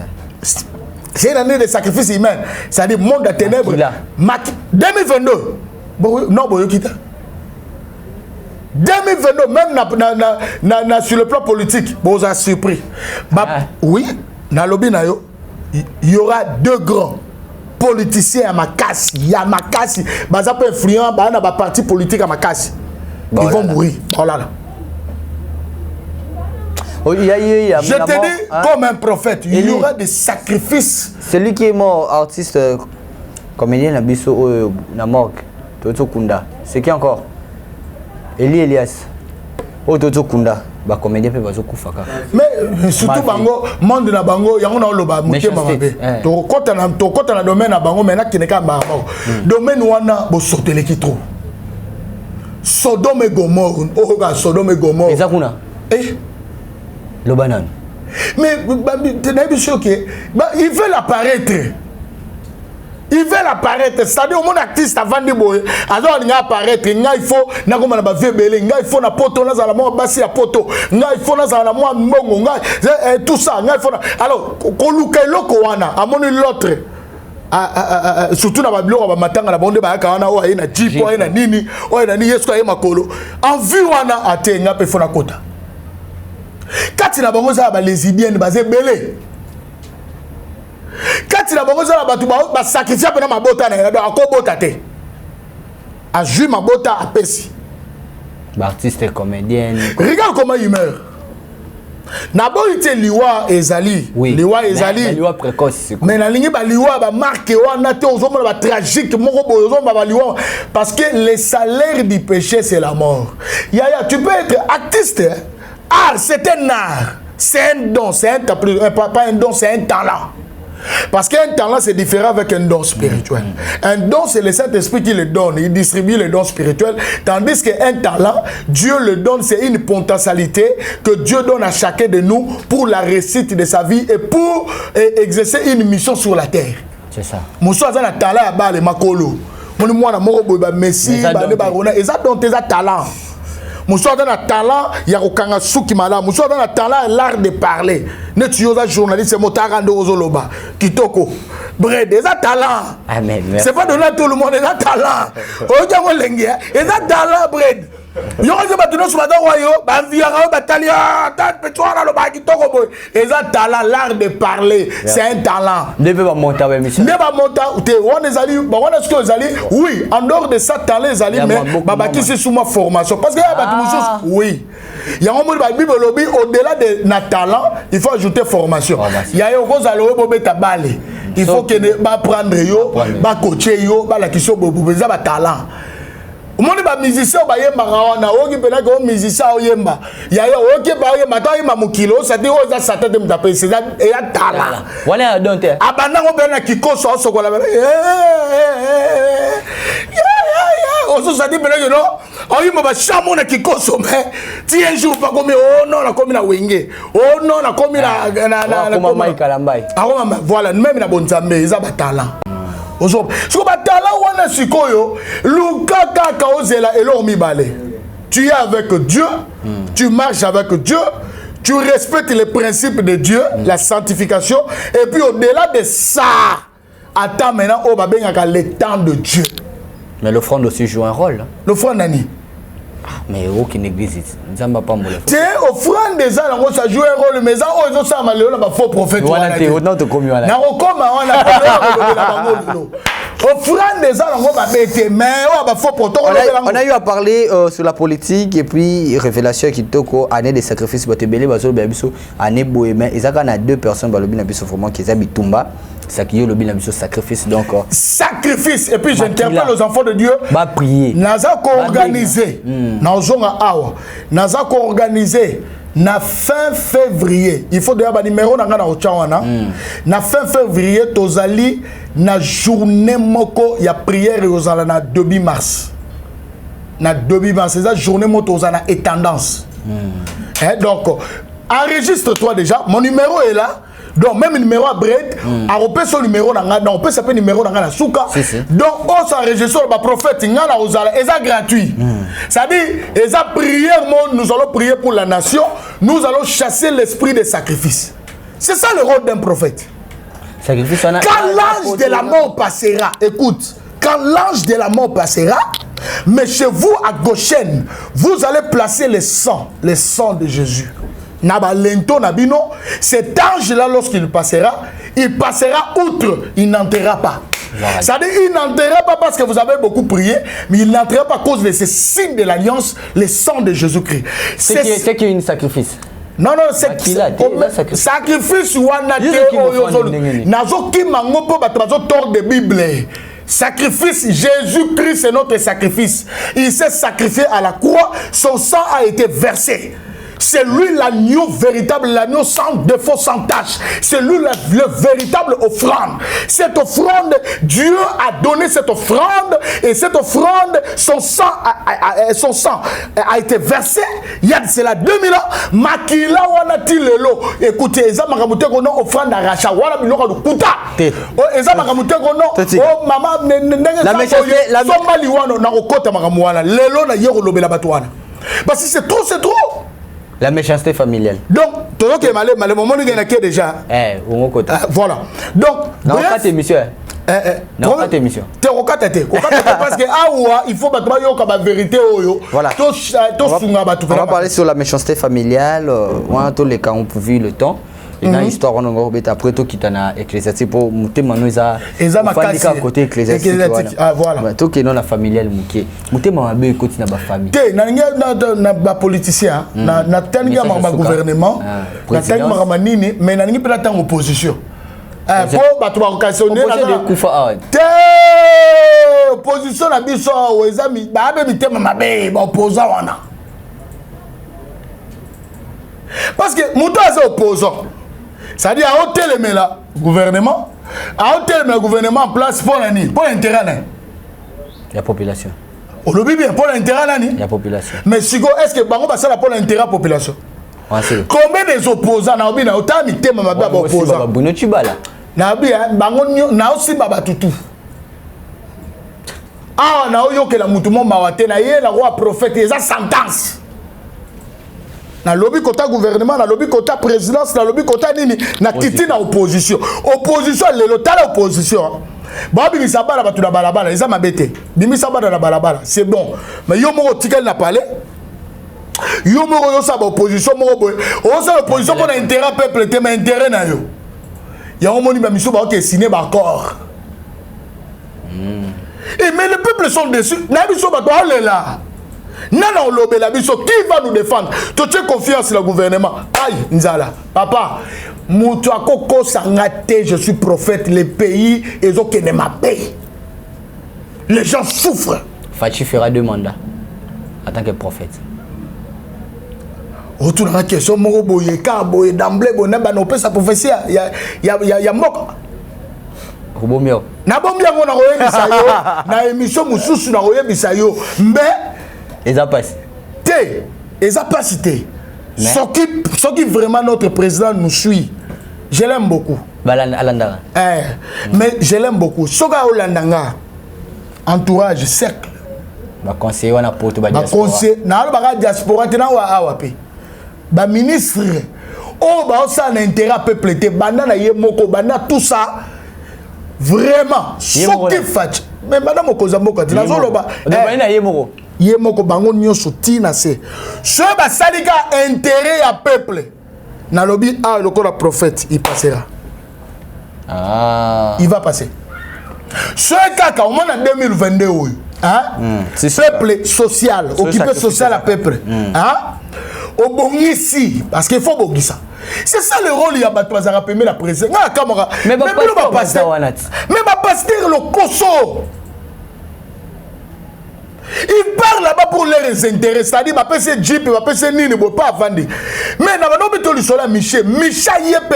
C'est une année de sacrifice humain. C'est-à-dire monde à ténèbres. 2022. Non, bon, 2022, même sur le plan politique, vous avez surpris. Oui, dans le lobby, il y aura 2 grands politiciens à Makassi. Il y a Makassi. Ils peuvent influer dans la parti politique à Makassi. Ils vont mourir. Voilà. Je te dis, comme un prophète, il y aura des sacrifices. Celui qui est mort, artiste, comédien, la biso, la morgue, Toto Kunda. C'est qui encore? Eli Elias. Oh, Toto Kunda. Bah, comédien peut pas se kufaka. Mais surtout, bango, monde na bango, yango na loba, mouté mamabe. To kota na domaine na bango, maintenant qui n'est qu'un barbo. Domaine wana, bo sorte les qui trop. Sodome et Gomorrhe. Oh, Sodome et Gomorrhe. Et ça, kuna? Eh? Le banane. Mais tu choqué. Il veut l'apparaître. Il veut l'apparaître. C'est-à-dire au monde artiste avant de boire. Alors il apparaître. Il faut na comme na ba vebele. Il faut na poto na za la mo basi ya poto. Il faut na za la mo mbongo. Tout ça. Il faut. Alors koluka loko wana. Amoni l'autre. Surtout na babilo ba matanga na bonde ba ka wana o na jeep o na nini o na ni yesu ka makolo. En vue wana atenga pe fona kota. Quand il a besoin de lesbiennes, basé belé. Quand il a besoin de sacrifier pendant ma bota, à quoi botate? À jouer ma bota à Pessi. Artiste et comédienne. Regarde comment il meurt. D'abord, il était Liwa Ezali. Oui. Liwa Ezali. Liwa précoce. Mais la ligne Liwa va marquer on a aux hommes tragique parce que le salaire du péché c'est la mort. Yaya, tu peux être artiste. Art, c'est un art, c'est un don, c'est un pas un don, c'est un talent. Parce qu'un talent, c'est différent avec un don spirituel. Un don, c'est le Saint-Esprit qui le donne, il distribue le don spirituel. Tandis qu'un talent, Dieu le donne, c'est une potentialité que Dieu donne à chacun de nous pour la réussite de sa vie et pour exercer une mission sur la terre. C'est ça. Moussa a un talent à bas les makolo. Moi, je Messi, et ça donne tes talents. Moussa a un talent, il y a aucun souki malade. Moussa a un talent, l'art de parler. Ne tu es un journaliste, c'est Motarando Ozoloba, Kitoko. Bref, des talents. C'est pas donné à tout le monde, des talents. Regarde les gars, des talents, bref. Il y a des bâtiments sur la royaume, Banviara, Batalia, Pétoire, le Bakitoko. Et ça, talent, l'art de parler, c'est un talent. Ne peut pas monter avec Michel. Ne peut pas monter, on est allé, on est ce que allés, oui, en dehors de ça, talent, les allés, mais Babaki, c'est sous ma formation. Parce qu'il y a des choses, oui. Il y a un monde qui Bible lobby, au-delà de notre talent, il faut ajouter formation. Il y a un gros alloué pour mettre à balai. Il faut que ne pas prendre yo, pas coacher yo, pas la question de ça, talent. Au monde ba musicien ba yemba na oki pena ko musicien o yemba ya yo oki ba yemba to yemba mukilo ça dit oza sata de mtape c'est et ya tala voilà donc abanda ko bena kikoso so ko la ozo ça dit pena que non o yemba ba chamo na kikoso mais ti un jour pas comme oh non na comme na wenge oh non na comme na comme Michael Ambai voilà même na bonzambe ils a ba talent. Tu es avec Dieu, tu marches avec Dieu, tu respectes les principes de Dieu, la sanctification, et puis au-delà de ça, attends maintenant, on va bien le temps de Dieu. Mais l'offrande aussi joue un rôle. L'offrande Nani. Mais aucune église, nous n'avons pas moulé. Tiens, offrande des gens, ça joue un rôle, mais ça, ils ont ça, faux prophète. On a été commis. On a eu à parler sur la politique et puis révélation qui toko année de sacrifice année bohémien et ça quand on a 2 personnes dans le binabiso vraiment qui habitent Tumba ça qui est le binabiso sacrifice donc sacrifice et puis j'interpelle aux enfants de Dieu va prier naza ko organiser nazonga awa naza ko organiser na fin février il faut d'ailleurs ba numéro na ngana ochawana na fin février tozali na journée moko ya prière ozala na 2 mars na 2 mars c'est ça journée moko ozala et tendance donc enregistre-toi déjà mon numéro est là. Donc même numéro à Bread, à repérer son numéro on peut s'appeler numéro dans la souka. Donc on s'enregistre le prophète ngala ozala et ça gratuit. Ça dit et ça prière nous allons prier pour la nation, nous allons chasser l'esprit des sacrifices. C'est ça le rôle d'un prophète. Quand l'ange de la mort passera, écoute, quand l'ange de la mort passera, mais chez vous à Goshen, vous allez placer le sang de Jésus. Nabalento Nabino, cet ange-là, lorsqu'il passera outre, il n'entrera pas. Voilà. C'est-à-dire, il n'entrera pas parce que vous avez beaucoup prié, mais il n'entrera pas à cause de ce signe de l'alliance, le sang de Jésus-Christ. C'est qu'il y a un sacrifice. Non, c'est sacrifice ou nazo ki mango po bato tord de Bible. Sacrifice, Jésus-Christ c'est notre sacrifice. Il s'est sacrifié à la croix, son sang a été versé. C'est lui l'agneau véritable, l'agneau sans défaut, sans tache. C'est lui le véritable offrande. Cette offrande, Dieu a donné cette offrande et cette offrande, son sang a été versé. Il y a cela 2000 ans. Makila wanati lelo. Écoutez, eza makamute kono offrande aracha. Wala biloko de kuta. Eza makamute kono. Oh maman, la méchanceté, somba liwano na okota makamuana. Lelo na yero lobela batuana. Parce que c'est trop. La méchanceté familiale. Donc, tout le monde est moment où il y a déjà. Voilà. Donc, dans quatre émissions. Dans quatre émissions. Parce que il faut battre la vérité. Voilà. On va parler sur la méchanceté familiale. Tous les cas, on peut vivre le temps. Et dans l'histoire, on a après tout qui t'en a ecclésiastique pour monter maintenant ils a côté ecclésiastique. Voilà. Tout qui est dans la familiale mouké. Monter ma bé côté na ba famille. Na politicien, na tenga ma gouvernement, na tenga ma manini, mais na ngi peut en opposition. Pour battre occasionner opposition na biso wezami ba be mitema mabe ba opposant wana. Parce que muto est opposant. C'est-à-dire, à hôtel le gouvernement, le gouvernement en place pour l'année, pour l'intérêt. La population. On le dit bien, pour l'intérêt l'année. La population. Mais si est-ce que Bango va pour l'intérêt de la population? Combien des opposants na obi na autant mi tema mabe opposants? Bono Chibala. Na obi bango na aussi baba tutu. Ah na oyo que la mutumo mawate na ye la roi prophète eza sentence. Na lobby kota gouvernement, na lobby kota présidence, na lobby kota nini, na kiti na opposition. Opposition, le lotale opposition. Bah, bimi sabala batu na balabala, ils ont mabete. Bimi sabala na balabala, c'est bon. Mais yo moro tikel na parlé. Yo moro yo sa opposition moro boy. On sa opposition pour intérêt peuple, te mais intérêt na yo. Ya on moni ba miso ba ok signer ba accord. Et mais les peuples sont déçus. Na biso ba to là. Non, l'obéla biso, qui va nous défendre? Tu as confiance dans le gouvernement. Aïe, Nzala, papa, Moutouako Sangate, je suis prophète, les pays, ils ont qu'une paix. Les gens souffrent. Fachi fera 2 mandats en tant que prophète. Autour de la question, Moroboye, Carboye, d'emblée, on peut sa prophétie, il y a mok. Robomio. Na bombia on a royé bisayo, na émission Moussous na royé bisayo, mais ils ont passé. Ils ont pas cité. Ce qui vraiment notre président nous suit, je l'aime beaucoup. Alandara. Mais je l'aime beaucoup. Soga Olandanga, entourage, cercle. Ba conseiller wana poto ba diaspora. Ba conseiller na ba diaspora tena wa awapi. Ba ministre oh ba ça un intérêt peuple te banda na ye moko banda tout ça vraiment ce qui fait. Mais madame Okozamboka tena zo loba. Na ye moko. Yemoko bango nyoso tina se ce ba salika intérêt à peuple na lobby a le corps prophète il passera il va passer ce kaka au moins en 2022 hein peuple social occupé social à peuple hein au bongisi parce qu'il faut bongisa c'est ça le rôle il y a batouazara pemé la présidence na camera mais pas pasteur le koso. Ils parlent là-bas pour leurs intérêts, c'est-à-dire que c'est Jeep, c'est Nini, ne pas vendre. Mais dans le Michel Yep,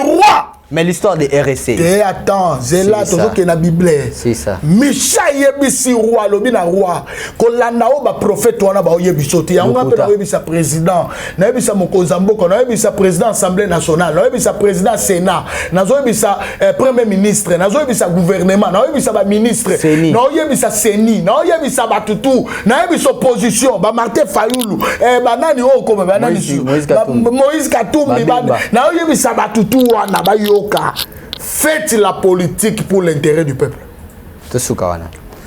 roi. Mais l'histoire des RSC. Et attends, c'est là toujours qu'il y a la Bible. C'est ça. Michel Yebisi roi, le bina roi. Kolanao ba prophète wana ba yebisoti. Ya nga pe na yebisa président, na yebisa Mokozamboka, na yebisa président Assemblée nationale, na yebisa président Sénat, na yebisa premier ministre, na yebisa gouvernement, na yebisa ba ministre, na yebisa Seni, na yebisa ba tutu, na yebisa opposition, ba Martin Fayoulou, ba nani o comme ba nani Moïse Katumbi, na yebisa ba tutu wana ba yo Mboka. Faites la politique pour l'intérêt du peuple.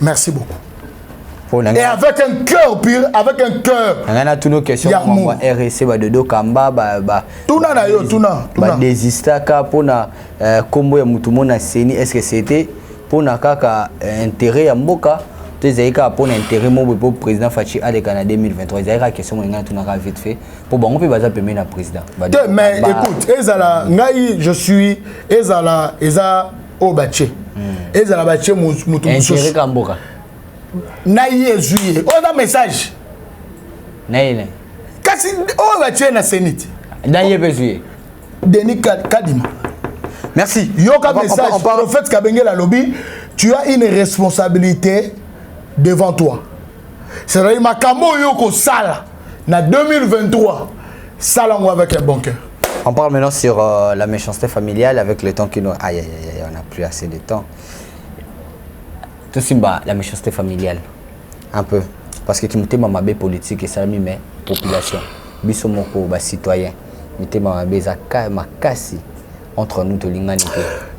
Merci beaucoup. Et avec un cœur pur, avec un cœur. On a toutes nos questions. RSC, Dodo Kamba, Desistaka, pour na combo ya mutumona seni. Est-ce que c'était pour na kaka intérêt ya Mboka? Tezeka pour l'intérêt mon pour président Fachi à Canada 2023. Il y a une question on a tout na vite fait. Pour bon on peut baser pemer na président. Mais écoute, ezala ngai je suis ezala obache. Ezala bache mutumona. Intérêt ka Mboka. Naïe juillet. On a un message. Naïe. Kasi on va tuer na sénite. Naïe juillet. Denis Kadima. Merci. Yoka message. On parle au fait Kabengé la lobby. Tu as une responsabilité devant toi. C'est-à-dire Makambo Yoko Sala. Na 2023. Salango avec un bon cœur. On parle maintenant sur la méchanceté familiale avec le temps qui nous. Aïe, on n'a plus assez de temps. Tout simba la méchanceté familiale un peu parce que tu m'étais mamabé politique et ça mais population biso moko ba citoyen m'étais mamabé za makasi entre nous to lingani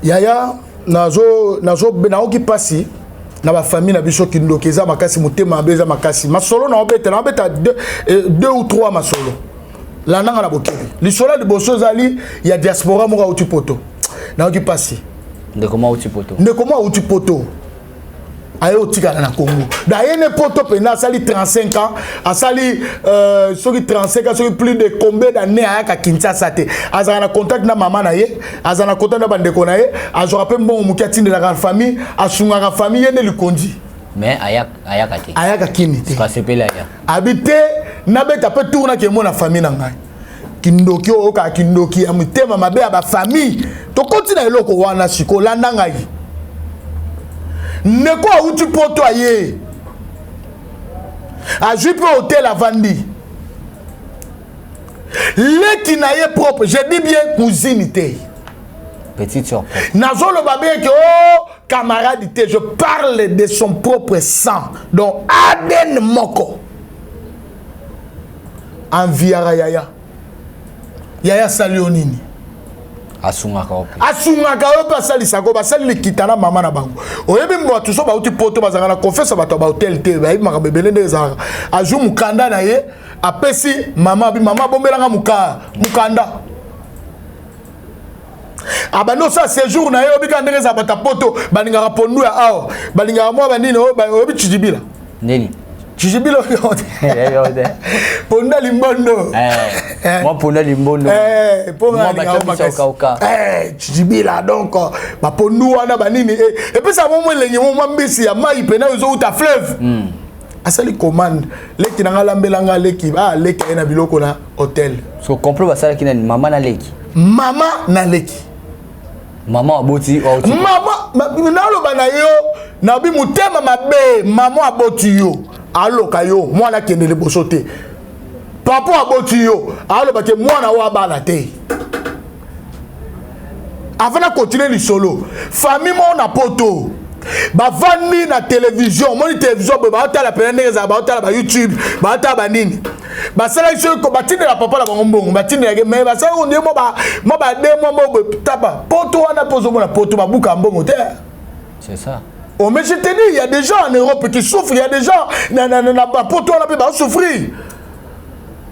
yaya nazo benao ki pasi na ba famille na biso kindokeza makasi motema mamabé makasi masolo na obeta deux ou trois masolo la nanga na bokeli lisolo de boso zali ya diaspora moka utipoto na ki pasi de comment utipoto ayo tika na Congo d'ailleurs ne poto pena sali 35 ans a sali soki 35 ans soki plus de combien d'années à Kinshasa te azana contact na maman na ye azana contact na bandeko na ye azora pe mbongo mukati de la famille asunga la famille ne le kondi mais ayaka kini te pas sepela ya habité na beta pe tourna ke mo na famille na ngai kindoki o ka kindoki amutema mabe ba famille to continue eloko wana siko landa ngai ne quoi où tu peux toyer à jupe hôtel à Vandi les qui n'aient propre je dis bien cousine petite surprise nazolo babé que oh camarade je parle de son propre sang donc Aden Moko enviara yaya salionini asungaka basali sako basali likitana mama na bango oyebi mbo tuso ba uti poto bazanga na confesse bato ba hotel te ba imaka bebele ndeza aju mukanda na ye apesi mama bombelanga mukanda abano sa séjour na ye obika ndeza bata poto balinga pondu ya ao balinga mwa banini oyebi chijibila nini Chijibilo Ponda Limbondo. Moi Ponda Limbondo. Chijibila donc ba pondu wana banini et puis ça moment lengi moment mbisi ya mai pena uzo uta fleuve. Asali commande leki na lambelanga leki leki na biloko na hôtel. So complot basala kina mama na leki. Maman aboti Mama na lo bana yo na bi mutema mabe maman aboti yo. Allo kayo mwana kendele bosote papa aboti yo allo bake mwana wa bala te avant continuer le solo famille mon na poto ba vandi na télévision moni télévision ba tala pena za ba tala ba YouTube ba tala ba nini ba sala iso ko batinde la papa la bango batinde ya mais ba sala on dit mo ba de mo tapa poto wana pozo mo na poto ba buka mbongo te c'est ça. Oh, mais je te dis, il y a des gens en Europe qui souffrent, il y a des gens pour toi, on va souffrir.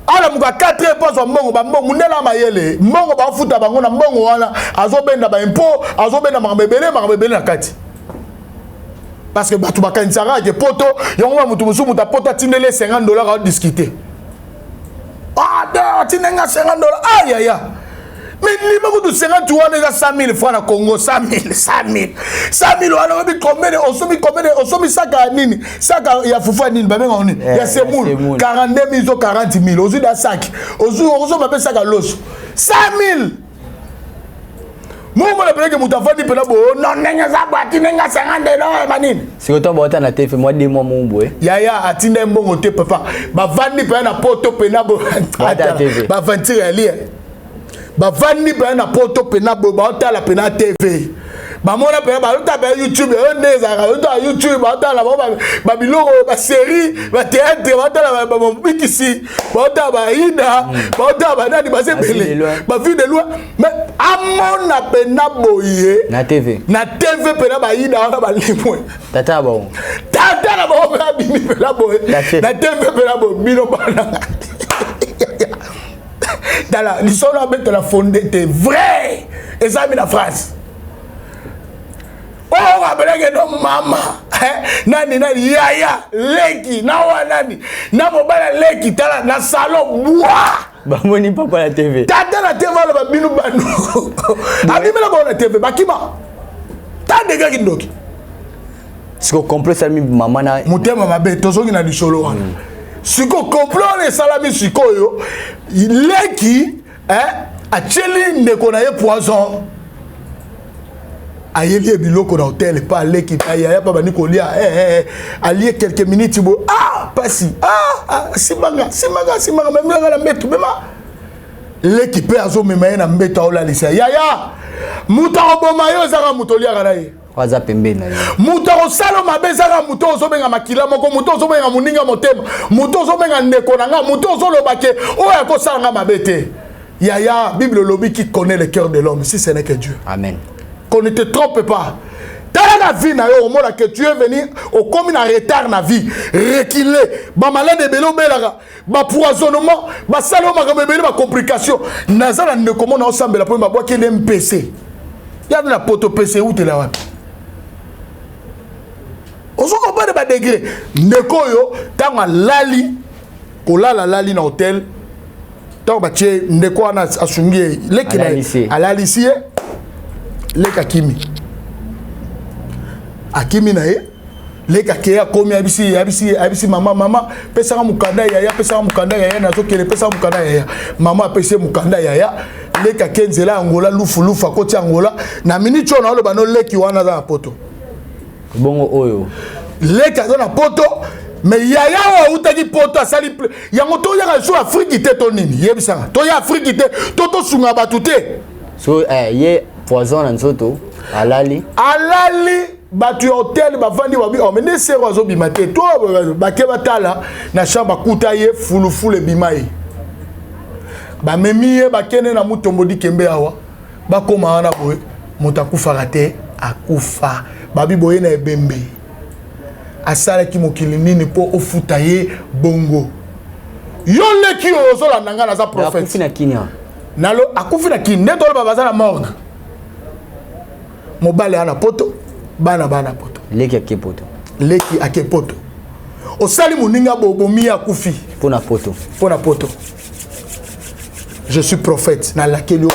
Alors, il y a 4 pas mbongo munela mayele mbongo ba futa bango na mbongo wana azobenda ba impôt azobenda makabebele na kati parce que batu bakanisara ke poto yongo mutu musu muta poto tindele $50 à discuter tinenga $50 aïe mais il m'a dit 50 ou 100 000 francs na Congo 100 000 wana obi combien osomi saka nini saka ya fufa nini babenga nini ya semoule 42 000 40 000 ozu da sac ozu mabe saka loso 100 000 Moi, je suis mutafani pena bo non nenga za bati nenga $50 manini. Si autant bota na TV moi 2 mois mon boy. Yaya atinda mbongo te papa. Ba vandi pena na poto pena bo. Ba vantire ali. Ba vandi pena na poto pena bo ba otala pena TV. bamona pe ba YouTube on des YouTube ba la ba biloko ba série ba théâtre ba bikisi ba ina ba nani ba sebele ba vie de loi mais amona pe na boye na TV pe na ba ina ba limwe tata ba ba bimi pe la boye na TV pe la boye bino bana dans l'histoire avec la fondée était vrai et ça mis la phrase. Oh, rabelege no mama. Nani yaya leki na wa nani. Na mobala leki tala na salon bois. Ba moni papa la TV. Tata la TV la ba binu banu. Abimi la ba TV bakima. Ta de gars kindoki. Siko complot salmi mama na mutema mabe tozongi na lisolo wana. Siko complot les salami sikoyo. Leki acheli ndeko na ye poison. Ayeli biloko na hôtel pas leki ya pa bani kolia allié quelques minutes bo pasi simanga même la metu bema leki pe azo mema na mbeta ola lisa yaya muta oboma yo zaka mutolia kana ye waza pembeni na ye muta osalo mabe zaka muto ozobenga makila moko muto ozobenga muninga motema muto ozobenga ndeko na nga muto ozolobake oya ko sanga mabete yaya Bible lobi qui connaît le cœur de l'homme si ce n'est que Dieu. Amen. Qu'on ne te trompe pas. Dans la vie, au moment que tu es venu, au commun en retard dans la vie, reculer, malade de bélo belara, poisonnement, salon ma complication. Nazala ne commande ensemble la première boîte qui est MPC. Il y a de la poto PC où tu es là. On se comprend de degré. Nekoyo, tant lali, kolala lali na hôtel. Tant bache ndeko ana asungie lekina ala lycée leka kimi akimi na ye leka ke akomi abisi mama pesa mukanda yaya na zokele pesa mukanda yaya mama pesa mukanda yaya leka kenzela angola lufu akoti angola na minute ona lo bano leki wana za poto bongo oyo leka za na poto mais yaya wa utaki poto asali yango to yaka so Afrique te to nini yebisanga to ya Afrique te to sunga batute so ye poison na nzoto alali batu hôtel bavandi babi mais ne sero azo bimate to bake batala na chambre kuta ye fulufule bimayi ba memiye bakene na mutombodi kembe awa bakoma wana boye mutakufa rate akufa babi boye na ebembe asala ki mokili nini po ofuta ye bongo yo leki ozola nanga na za prophète akufi na kinya nalo akufi na kini ndeto lo babaza na morgue mobale ana poto bana poto leki akepoto osali muninga bobomi akufi pona poto je suis prophète na laquelle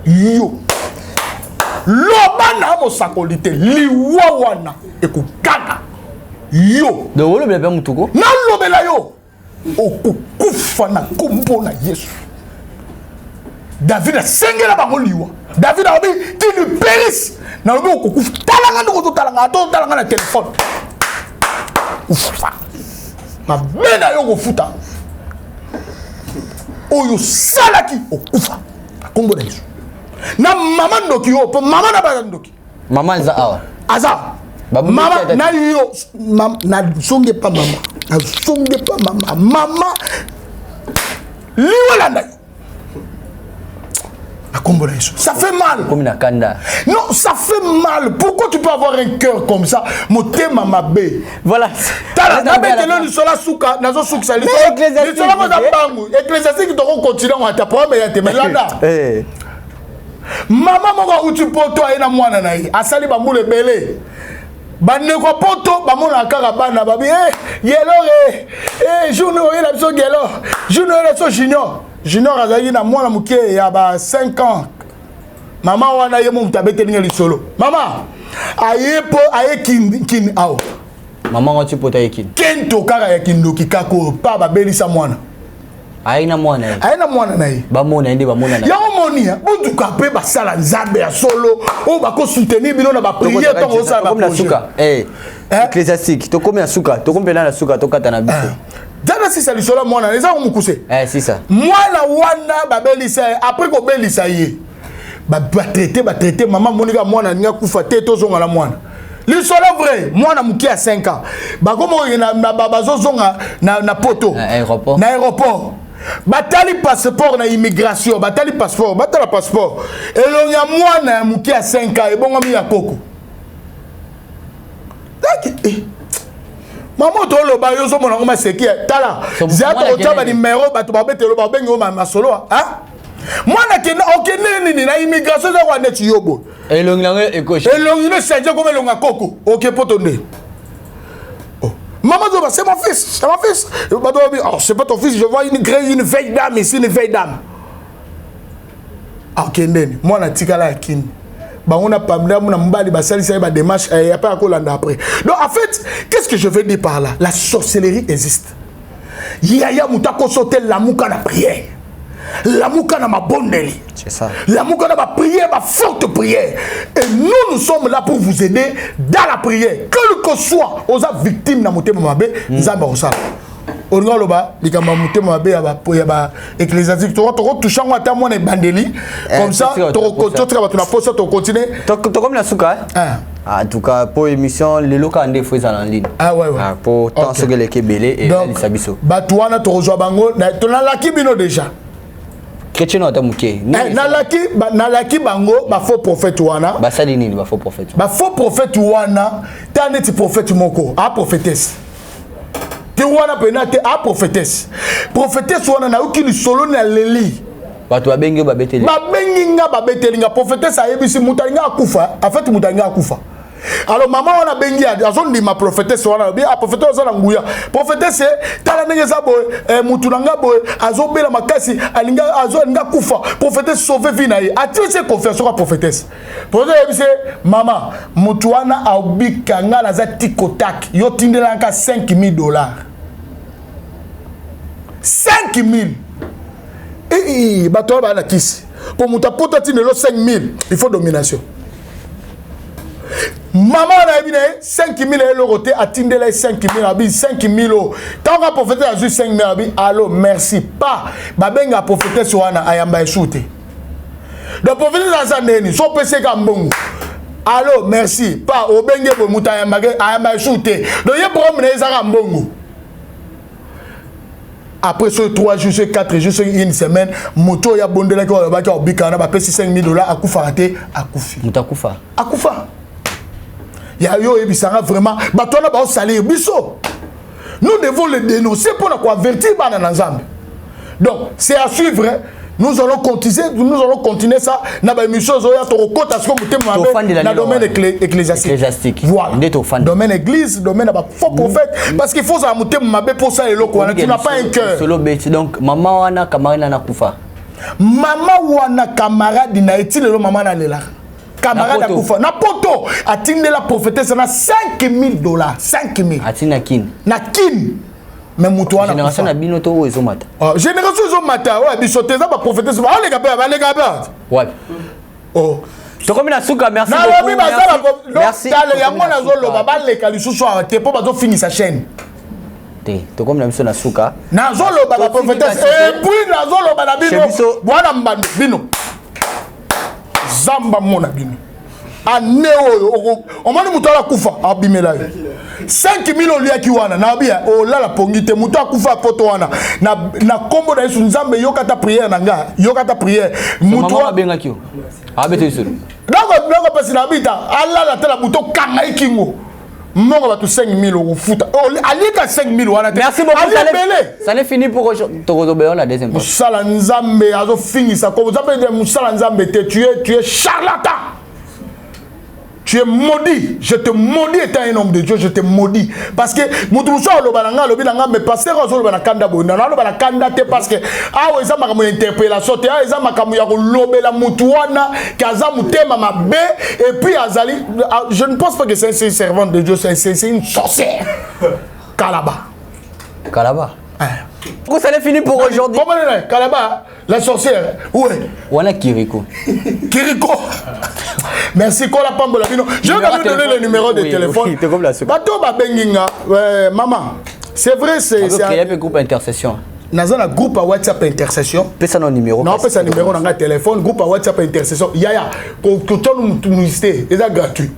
yo lobana mosakolite liwawana ekukana yo donc wolo bela mutuko na lobela yo okukufa na kombo na Yesu. David a sengela bango liwa. David a dit qu'il ne périsse. Na lobi okukufa talanga ndoko talanga na téléphone. Ufa. Ma bena yo kofuta. Oyo salaki okufa. Kombo na Yesu. Na mama ndoki yo, po mama na ba ndoki. Mama za awa. Aza. Mama na yo na songe pa mama. Na songe pa mama. Mama liwala na yo. Ça fait mal. Comme une kanda. Non, ça fait mal. Pourquoi tu peux avoir un cœur comme ça? Moté mama bé. Voilà. T'as la bête le sola souka, nazo souka le sola. Le sola moza bangu. Ecclésiastique qui doit continuer à t'apprendre mais te melanda. Maman moko uti poto ina mwana na yi. Asali ba mule belé. Bande ko poto ba mona kaka bana babi yelo junior ila biso gelo. Junior ila so Junior azali na mwana muke ya ba 5 ans. Mama wana ye mu tabete ninga lisolo. Mama ayepo kin awo. Mama ngoti pota yekin. Kento kaka ya kindoki kako pa ba belisa mwana. Aina mwana na ye. Ba mona na. Ya monia, butu ka pe ba sala nzambe ya solo, o ba ko soutenir bino na ba prière to ko sala ba suka. Ecclésiastique, to komi asuka, to kombe na suka to kata na biso. Dana si sali sola mwana, neza ko mukuse. C'est ça. Mwana wana ba belisa après ko belisa ye. traité maman monika mwana ninga kufa te tozonga la mwana lisolo vrai mwana muki à 5 ans bakomo na bazo zonga na poto na aéroport batali passeport na immigration batali passeport batala passeport elonga mwana muki à 5 ans ebongo mi ya koko maman to lo ba yo zo mona ngoma seki tala zato otaba numéro bato babetelo babengo ma solo hein mwana kena okene nini na immigration za kwa neti yobo elongi lango ekoshe elongi no sanje comme elonga koko OK potonde oh maman zo c'est mon fils bato bi oh c'est pas ton fils je vois une vieille dame ici une vieille dame OK ndeni mwana tikala yakini on a pas de démarche et après après. Donc en fait, qu'est-ce que je veux dire par là? La sorcellerie existe. Yaya mutako sauter la mouka na prière. La mouka na ma bonne. C'est ça. La mouka na ma prière, ma forte prière. Et nous sommes là pour vous aider dans la prière. Quel que soit aux victimes na mouté mabé, zamba osala. On va le bas, les gamins montés ma bé à ecclésiastique. Tu vas toucher moi ta mon bandeli comme ça. Tu vas continuer. Tu comme la souka. En tout cas pour émission les locaux en défaut en ligne. Ah ouais. Pour tant ce que les Kébélé et les Sabiso. Batouana tu rejoins bango. Tu n'as la kibino déjà. Chrétien n'a pas mouké. Na laki bango ba faux prophète wana. Ba salini ba faux prophète. Ba faux prophète wana. T'as net prophète moko. A prophétesse. Tu wana penate a prophétesse. Prophétesse wana na uki solo na leli. Bato babenge babeteli. Babenginga babeteli prophétesse a yebisi mutalinga akufa. En fait mutalinga akufa. Alors maman wana bengi azondi ma prophétesse wana bien a prophétesse wana nguya. Prophétesse tala ndenge za boy mutunanga boy azobela makasi alinga azolinga kufa. Prophétesse sauver vie na ye. Atise confiance kwa prophétesse. Prophétesse yebisi maman mutu wana abika nga na za tikotak yo tindela nka $5,000. 5,000. Et bato ba na kisi. Pour muta poto tindelo 5,000, il faut domination. Maman a dit 5,000 euros à Tindela 5,000 abi 5,000 euros. Tant qu'on prophété a juste 5,000 abi, allô merci pas. Babenga prophété sur ana ayamba échouté. Le prophété dans sa neni, son PC kambongo. Allô merci pas obenge bo muta ayamba échouté. Donc il promener ça kambongo. Après ce 3 jours, 4 jours, une semaine, moto ya bondela ko ba ka obikana ba pesi $5,000 akufa raté akufi. Mutakufa. Akufa. Ya yo ebisanga vraiment batona ba salir biso. Nous devons le dénoncer pour nous avertir bana nzambe. Donc c'est à suivre. Nous allons continuer ça na ba émission zo ya to kota ce que muté na domaine ecclésiastique. Voilà. Domaine église, domaine ba faux prophète parce qu'il faut ça muté mabe pour ça et loko tu n'as pas un cœur. Solo beti donc maman wana camarade na kufa. Maman wana camarade na etile lo maman na lela. Camarade à Koufa. Na poto a tindé la prophétesse na $5,000. 5,000. Atina kin. Na kin. Mais mutuana. Génération na binoto o ezomata. Génération ezomata. Ouais, bisote za ba prophétesse. Ba les gars. Ouais. Oh. To comme na suka merci beaucoup. Merci. Tale ya mona zolo ba le kalisusu a te po ba zo finir sa chaîne. To comme na na suka. Na zolo ba prophétesse et puis na zolo ba na bino. Bwana mbando bino. Zamba mona bino aneo o mani mutala kufa abimela 5,000 olia kiwana na bia o la pongite muta kufa poto wana na kombo na Yesu nzambe yokata prière nanga yokata prière mutu abenga kio abete isuru donc parce na bita alla la tela buto kanga ikingo mongo ba tu 5,000 euros futa alika 5,000 wana. Merci beaucoup ça n'est fini pour Togodobe la deuxième fois. Musala nzambe azo finisa ko vous appelez musala nzambe tu es charlatan. Tu es maudit, je te maudis étant un homme de Dieu, je te maudis. Parce que Moutoussa Lobananga, Lobinanga, mais pasteur Ozolobana Kanda Bonana, Lobana Kanda, parce que ah, ils ont ma interpellation, ils ont ma kamouya Lobela Moutouana, Kaza Moutema ma bé, et puis Azali, je ne pense pas que c'est un servant de Dieu, c'est une sorcière. Kalaba. Kalaba. Pourquoi ça n'est fini pour aujourd'hui? Comment est Kalaba, la sorcière? Où est? Voilà Kiriko. Kiriko. Merci Kola Pambola Bino. Je vais vous donner le numéro de téléphone. Bato Babenginga, maman. C'est vrai, c'est un groupe intercession. Naza na groupe à WhatsApp intercession. Pesa no numéro. Non, pesa numéro dans le téléphone, groupe à WhatsApp intercession. Yaya, quand on nous c'est gratuit.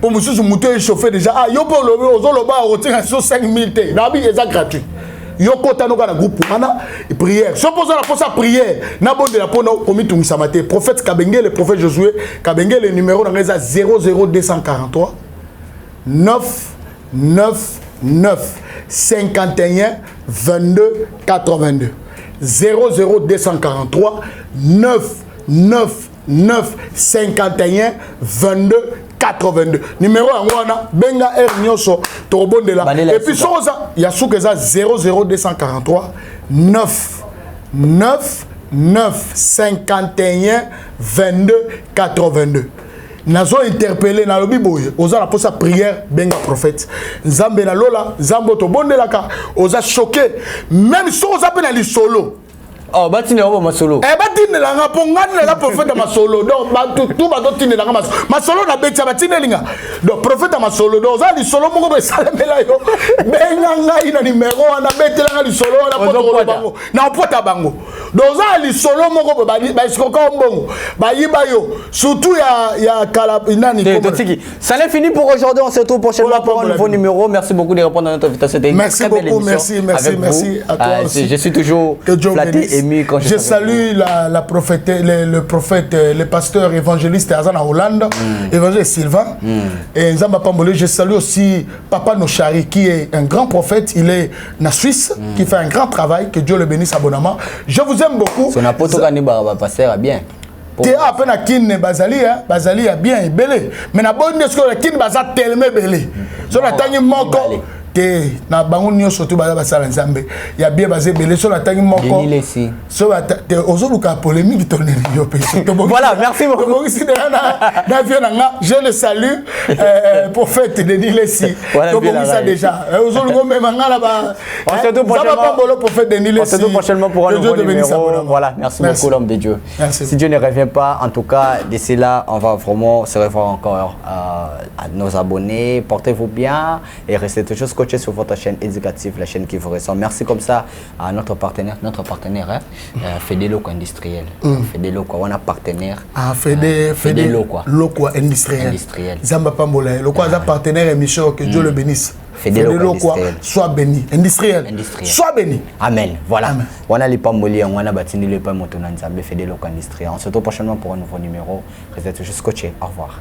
Pour monsieur ce moteur chauffé déjà. Ah, yo pour le ozoloba retirer sur 5000 T. Nabi c'est gratuit. Yo kota no na groupe mana prière. Suppose la pour sa prière. Na bon de la pour no komi tungisa maté. Prophète Kabengele, le prophète Josué, Kabengele le numéro dans les 00243 999 51 22 82 00243 999 51 22 82 numéro angwana benga nyoso tobondela et puis soza ya soukeza 00243 999 51 22 82 nazo interpellé na lobi boye oza la posa prière benga prophète nzambe na lola nzambo to bondelaka oza choqué même si oza pe na li solo oh batine obo masolo batine la nga pongana la prophète masolo donc tout ba to tine la nga masolo na betia batine linga donc prophète masolo donc oza li solo moko be salamela yo benga ngai na numéro na betela nga li solo na poto bango na pota bango donc oza li solo moko ba iskoka mbongo ba yiba yo surtout ya kala inani ça n'est fini pour aujourd'hui, on se retrouve prochainement pour un nouveau numéro. Merci beaucoup de répondre à notre invitation. Merci beaucoup, merci à toi aussi. Je suis toujours flatté, ému quand je salue le prophète, le pasteur évangéliste Azana Hollande, évangéliste Sylvain. Et Nzamba Pambole, je salue aussi Papa Nochari qui est un grand prophète, il est en Suisse, qui fait un grand travail, que Dieu le bénisse abondamment. Je vous aime beaucoup. Son apôtre pasteur bien. Te a peine à kin bazali a bien belé mais na bonne ce que la kin baza tellement belé sur la tangi moko te na bango nyo surtout baza basala nzambe ya bien basé belé sur la tangi moko sur la te ozoluka polémique tonné yo pe voilà merci beaucoup je le salue prophète Denis Lessi donc ça déjà ozoluko même ngala ba on se retrouve prochainement pour un nouveau numéro. Voilà, merci beaucoup l'homme de Dieu. Si Dieu ne revient pas, en tout cas, d'ici là, on va vraiment se revoir encore à nos abonnés. Portez-vous bien et restez toujours scotchés sur votre chaîne éducative, la chaîne qui vous ressemble. Merci comme ça à notre partenaire Fedeloco Industriel. Fedeloco, on a partenaire. Fedeloco Industriel. Zamba Pambola, le quoi partenaire émission, que Dieu le bénisse. Fedeloco soit béni, industriel, soit béni. Amen. Voilà. On a les pamboliers, on a bâti les pamotonanzambe, Fedeloco Industriel. On se retrouve prochainement pour un nouveau numéro. Restez toujours scotchés. Au revoir.